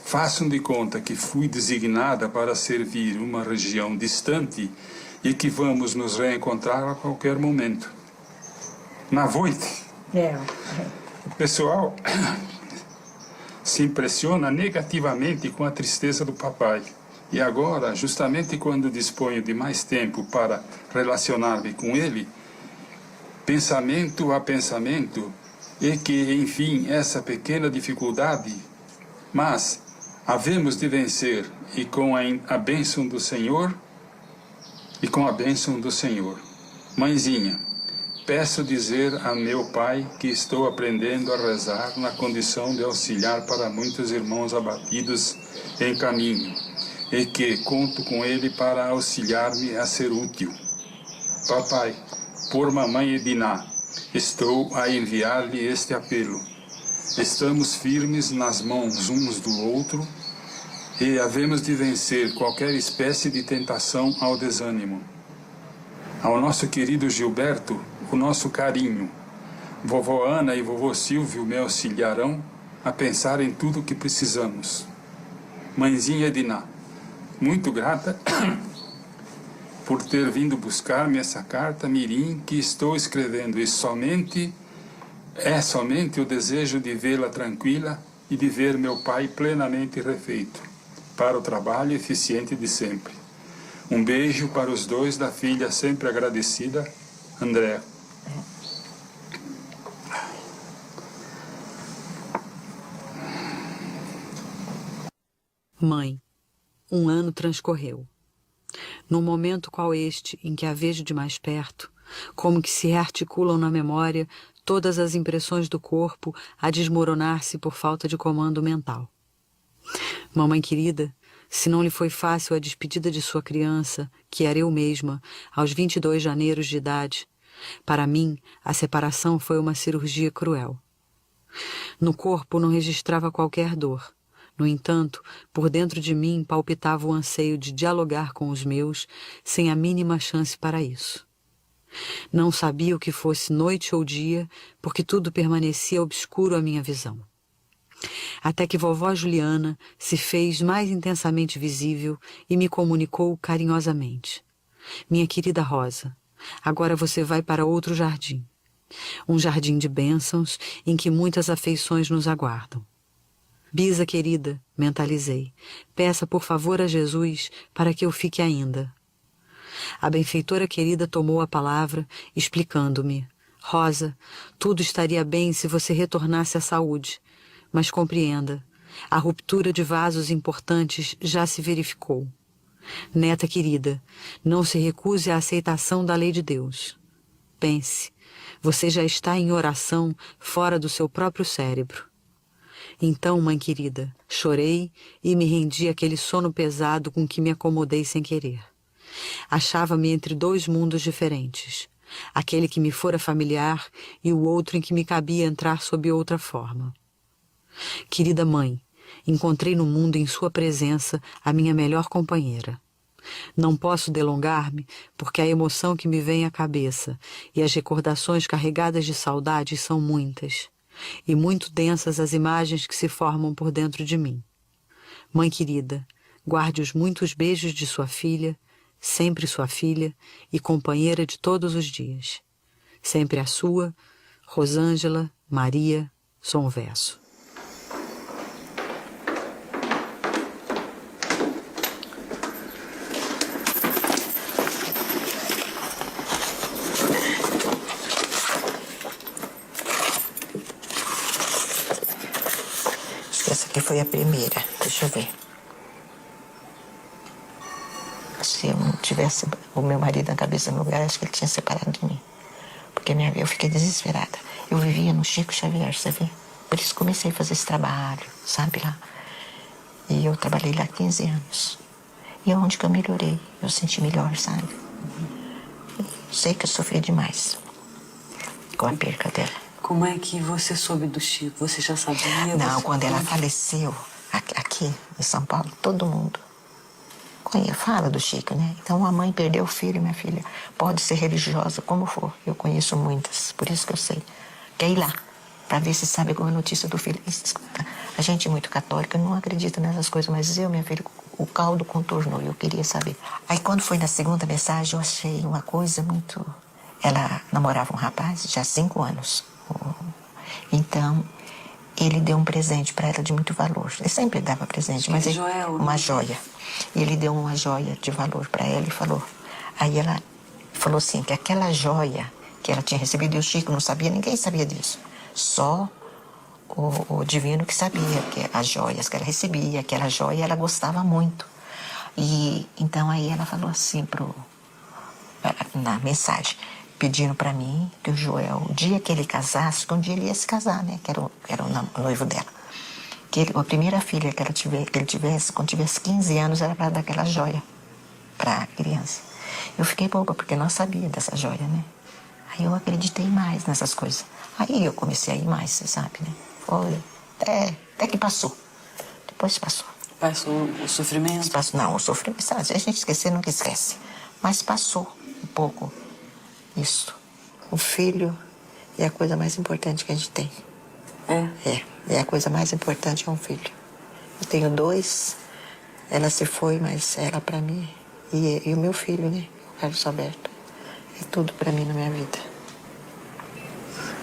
façam de conta que fui designada para servir uma região distante e que vamos nos reencontrar a qualquer momento. Na noite. Pessoal, se impressiona negativamente com a tristeza do papai. E agora, justamente quando disponho de mais tempo para relacionar-me com ele, pensamento a pensamento, e que, enfim, essa pequena dificuldade, mas havemos de vencer, e com a bênção do Senhor, Mãezinha, peço dizer a meu pai que estou aprendendo a rezar na condição de auxiliar para muitos irmãos abatidos em caminho, e que conto com ele para auxiliar-me a ser útil. Papai, por mamãe Edina, estou a enviar-lhe este apelo. Estamos firmes nas mãos uns do outro e havemos de vencer qualquer espécie de tentação ao desânimo. Ao nosso querido Gilberto, o nosso carinho. Vovó Ana e vovô Silvio me auxiliarão a pensar em tudo o que precisamos. Mãezinha Edina, muito grata por ter vindo buscar-me essa carta mirim que estou escrevendo, e somente o desejo de vê-la tranquila e de ver meu pai plenamente refeito para o trabalho eficiente de sempre. Um beijo para os dois da filha sempre agradecida, Andréa. Mãe, 1 ano transcorreu. Num momento qual este, em que a vejo de mais perto, como que se rearticulam na memória todas as impressões do corpo a desmoronar-se por falta de comando mental. Mamãe querida, se não lhe foi fácil a despedida de sua criança, que era eu mesma, aos 22 janeiros de idade, para mim a separação foi uma cirurgia cruel. No corpo não registrava qualquer dor. No entanto, por dentro de mim palpitava o anseio de dialogar com os meus, sem a mínima chance para isso. Não sabia o que fosse noite ou dia, porque tudo permanecia obscuro à minha visão. Até que vovó Juliana se fez mais intensamente visível e me comunicou carinhosamente. Minha querida Rosa, agora você vai para outro jardim. Um jardim de bênçãos em que muitas afeições nos aguardam. Bisa querida, mentalizei, peça por favor a Jesus para que eu fique ainda. A benfeitora querida tomou a palavra, explicando-me. Rosa, tudo estaria bem se você retornasse à saúde, mas compreenda, a ruptura de vasos importantes já se verificou. Neta querida, não se recuse à aceitação da lei de Deus. Pense, você já está em oração fora do seu próprio cérebro. Então, mãe querida, chorei e me rendi àquele sono pesado com que me acomodei sem querer. Achava-me entre 2 mundos diferentes, aquele que me fora familiar e o outro em que me cabia entrar sob outra forma. Querida mãe, encontrei no mundo em sua presença a minha melhor companheira. Não posso delongar-me, porque a emoção que me vem à cabeça e as recordações carregadas de saudade são muitas, e muito densas as imagens que se formam por dentro de mim. Mãe querida, guarde os muitos beijos de sua filha, sempre sua filha e companheira de todos os dias. Sempre a sua, Rosângela Maria Sonverso. Essa aqui foi a primeira, deixa eu ver. Se eu não tivesse o meu marido na cabeça no lugar, acho que ele tinha separado de mim. Porque eu fiquei desesperada. Eu vivia no Chico Xavier, você vê? Por isso comecei a fazer esse trabalho, sabe, lá. E eu trabalhei lá 15 anos. E é onde que eu melhorei, eu senti melhor, sabe? Sei que eu sofri demais com a perca dela. Como é que você soube do Chico? Você já sabia? Não, quando ela faleceu, aqui em São Paulo, todo mundo fala do Chico, né? Então a mãe perdeu o filho, minha filha. Pode ser religiosa, como for. Eu conheço muitas, por isso que eu sei. Quer ir lá, para ver se sabe alguma notícia do filho. Escuta, a gente é muito católica, não acredita nessas coisas, mas eu, minha filha, o caldo contornou, eu queria saber. Aí quando foi na segunda mensagem, eu achei uma coisa muito... Ela namorava um rapaz já há 5 anos. Então, ele deu um presente para ela de muito valor. Ele sempre dava presente, mas uma joia. E ele deu uma joia de valor para ela e falou. Aí ela falou assim, que aquela joia que ela tinha recebido, e o Chico não sabia, ninguém sabia disso. Só o divino que sabia, que as joias que ela recebia, aquela joia ela gostava muito. E então aí ela falou assim na mensagem, pedindo para mim que o Joel, o dia que ele casasse, que um dia ele ia se casar, né? Que era o noivo dela. Que a primeira filha que ele tivesse, quando tivesse 15 anos, era para dar aquela joia para a criança. Eu fiquei boba, porque não sabia dessa joia, né? Aí eu acreditei mais nessas coisas. Aí eu comecei a ir mais, você sabe, né? Foi até que passou. Depois passou. Passou o sofrimento? Não, o sofrimento, sabe? Se a gente esquecer, nunca esquece. Mas passou um pouco isso. O filho é a coisa mais importante que a gente tem. É a coisa mais importante, é um filho. Eu tenho 2, ela se foi, mas ela para mim. E o meu filho, né? O Carlos Alberto. É tudo para mim na minha vida.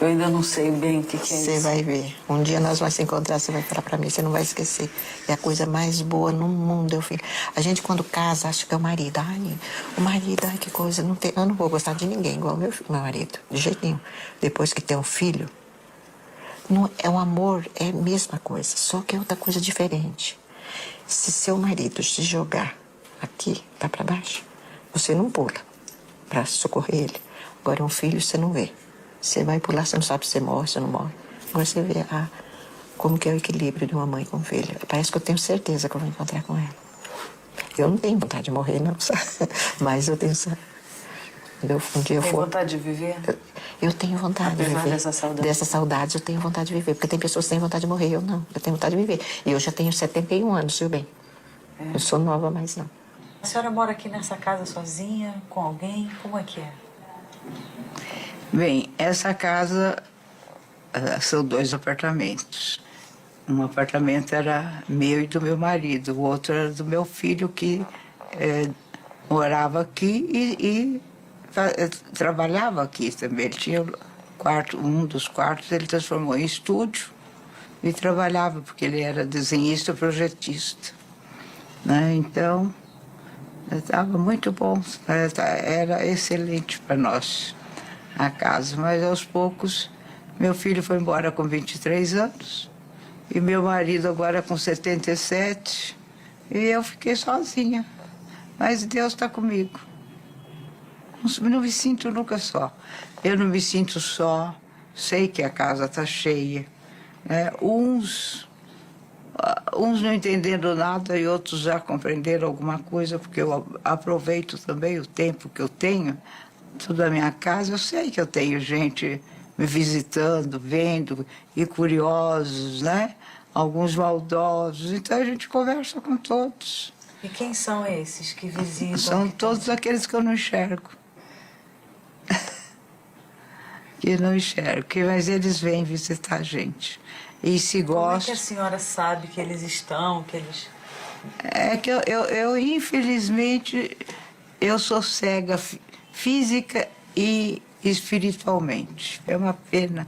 Eu ainda não sei bem o que é isso. Você vai ver. Um dia nós vamos se encontrar, você vai falar para mim, você não vai esquecer. É a coisa mais boa no mundo, meu filho. A gente, quando casa, acha que é o marido. Ai, o marido, ai, que coisa. Eu não vou gostar de ninguém igual meu marido, de jeito nenhum. Depois que tem um filho, não, é um amor, é a mesma coisa, só que é outra coisa diferente. Se seu marido se jogar aqui, tá para baixo, você não pula para socorrer ele. Agora, um filho, você não vê. Você vai pular, você não sabe se você morre, se não morre. Agora você vê como que é o equilíbrio de uma mãe com um filho. Parece que eu tenho certeza que eu vou encontrar com ela. Eu não tenho vontade de morrer, não, sabe? Mas eu tenho... Um dia eu tem vontade de viver? Eu tenho vontade de viver. Dessa saudade? Dessa saudade eu tenho vontade de viver. Porque tem pessoas que têm vontade de morrer, eu não. Eu tenho vontade de viver. E eu já tenho 71 anos, viu bem? Eu sou nova, mas não. A senhora mora aqui nessa casa sozinha, com alguém? Como é que é? Bem, essa casa são 2 apartamentos. Um apartamento era meu e do meu marido, o outro era do meu filho, que morava aqui e trabalhava aqui também. Ele tinha um dos quartos, ele transformou em estúdio e trabalhava, porque ele era desenhista e projetista. Né? Então, estava muito bom, era excelente para nós a casa, mas aos poucos meu filho foi embora com 23 anos e meu marido agora com 77 e eu fiquei sozinha, mas Deus está comigo. Não me sinto nunca só. Eu não me sinto só, sei que a casa está cheia. Uns não entendendo nada e outros já compreenderam alguma coisa, porque eu aproveito também o tempo que eu tenho, toda a minha casa. Eu sei que eu tenho gente me visitando, vendo, e curiosos, né? Alguns maldosos. Então a gente conversa com todos. E quem são esses que visitam? São todos aqueles que eu não enxergo. Que não enxergo, mas eles vêm visitar a gente. E se gostam... Como é que a senhora sabe que eles estão, que eles... É que eu infelizmente, eu sou cega física e espiritualmente. É uma pena,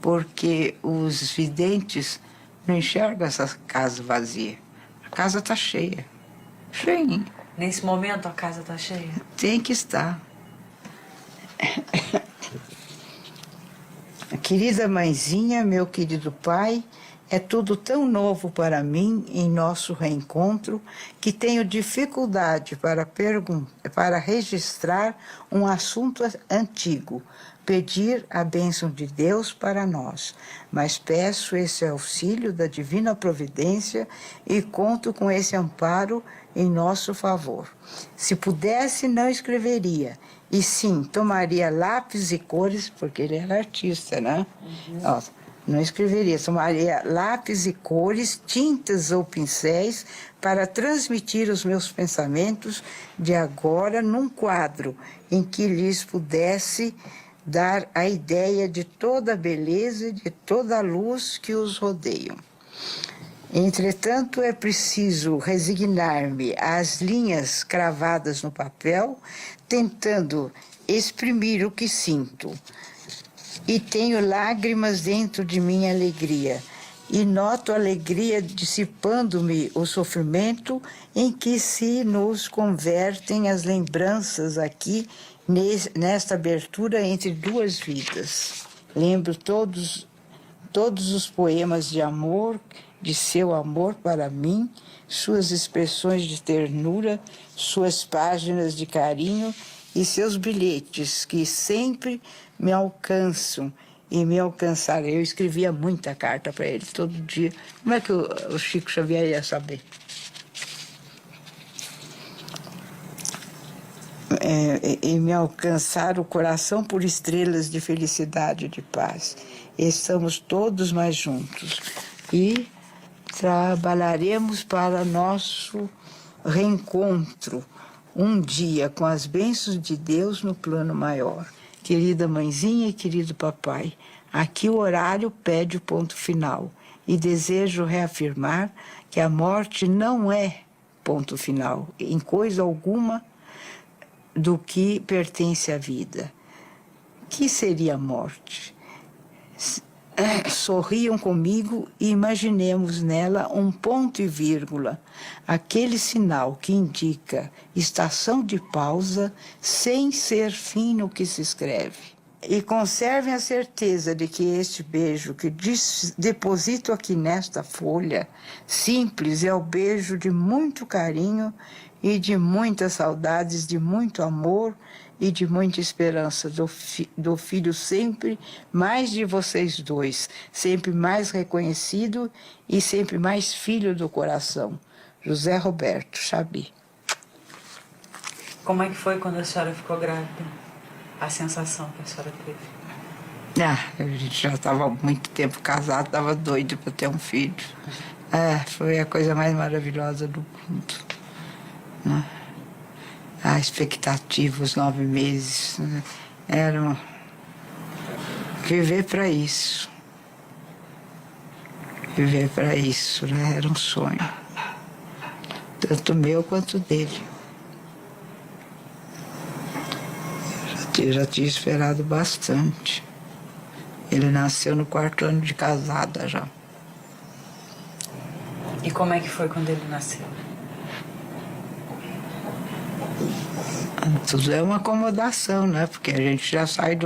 porque os videntes não enxergam essa casa vazia. A casa está cheia. Cheia. Nesse momento a casa está cheia? Tem que estar. Querida mãezinha, meu querido pai, é tudo tão novo para mim em nosso reencontro que tenho dificuldade para registrar um assunto antigo, pedir a bênção de Deus para nós, mas peço esse auxílio da divina providência e conto com esse amparo em nosso favor. Se pudesse, não escreveria, e sim, tomaria lápis e cores, porque ele era artista, né? Ó, não escreveria, tomaria lápis e cores, tintas ou pincéis para transmitir os meus pensamentos de agora num quadro em que lhes pudesse dar a ideia de toda a beleza e de toda a luz que os rodeiam. Entretanto, é preciso resignar-me às linhas cravadas no papel, tentando exprimir o que sinto. E tenho lágrimas dentro de minha alegria. e noto alegria dissipando-me o sofrimento em que se nos convertem as lembranças aqui nesta abertura entre duas vidas. Lembro todos os poemas de amor, de seu amor para mim, suas expressões de ternura, suas páginas de carinho e seus bilhetes que sempre me alcançam e me alcançaram. Eu escrevia muita carta para ele todo dia. Como é que o Chico Xavier ia saber? E me alcançar o coração por estrelas de felicidade e de paz. Estamos todos mais juntos e trabalharemos para nosso reencontro um dia com as bênçãos de Deus no plano maior. Querida mãezinha e querido papai, aqui o horário pede o ponto final e desejo reafirmar que a morte não é ponto final em coisa alguma do que pertence à vida. Que seria a morte? Sorriam comigo e imaginemos nela um ponto e vírgula, aquele sinal que indica estação de pausa sem ser fim no que se escreve. E conservem a certeza de que este beijo que deposito aqui nesta folha simples é o beijo de muito carinho e de muitas saudades, de muito amor e de muita esperança do filho sempre mais de vocês dois, sempre mais reconhecido e sempre mais filho do coração. José Roberto Chabi. Como é que foi quando a senhora ficou grávida? A sensação que a senhora teve? A gente já estava há muito tempo casado, estava doido para ter um filho. Foi a coisa mais maravilhosa do mundo. A expectativa, os 9 meses, eram viver para isso. Viver para isso, era um sonho. Tanto meu quanto dele. Eu já tinha esperado bastante. Ele nasceu no 4º ano de casada já. E como é que foi quando ele nasceu? Tudo é uma acomodação, né? Porque a gente já sai de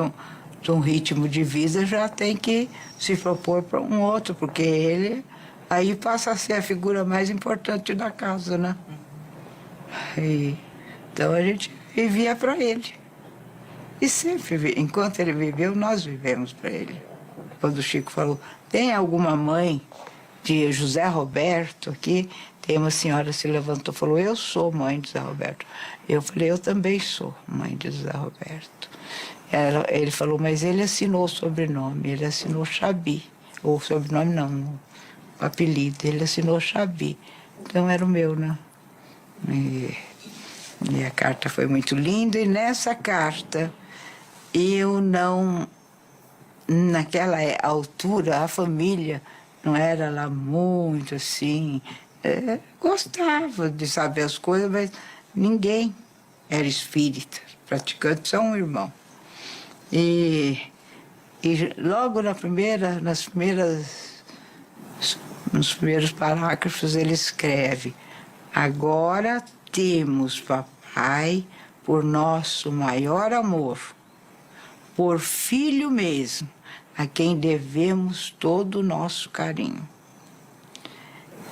um ritmo de vida, já tem que se propor para um outro, porque ele aí passa a ser a figura mais importante da casa, né? Então a gente vivia para ele. E sempre, enquanto ele viveu, nós vivemos para ele. Quando o Chico falou, tem alguma mãe de José Roberto aqui? Tem uma senhora se levantou e falou, eu sou mãe de José Roberto. Eu falei, eu também sou mãe de José Roberto. Ele falou, mas ele assinou o sobrenome, ele assinou Chabi. Ou sobrenome não, o apelido, ele assinou Chabi. Então era o meu, né? E a carta foi muito linda, e nessa carta eu não... Naquela altura, a família não era lá muito assim... gostava de saber as coisas, mas ninguém era espírita, praticante, só um irmão. E logo nos primeiros parágrafos ele escreve, agora temos, papai, por nosso maior amor, por filho mesmo, a quem devemos todo o nosso carinho.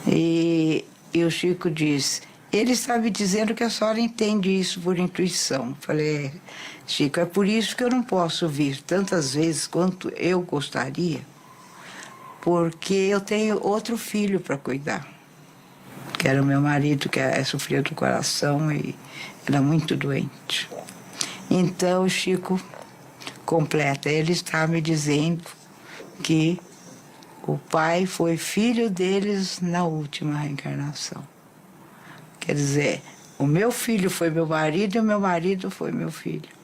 E o Chico diz, ele está me dizendo que a senhora entende isso por intuição. Falei, Chico, é por isso que eu não posso vir tantas vezes quanto eu gostaria, porque eu tenho outro filho para cuidar, que era o meu marido, que sofria do coração e era muito doente. Então o Chico completa, ele está me dizendo que o pai foi filho deles na última reencarnação. Quer dizer, o meu filho foi meu marido e o meu marido foi meu filho.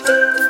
Música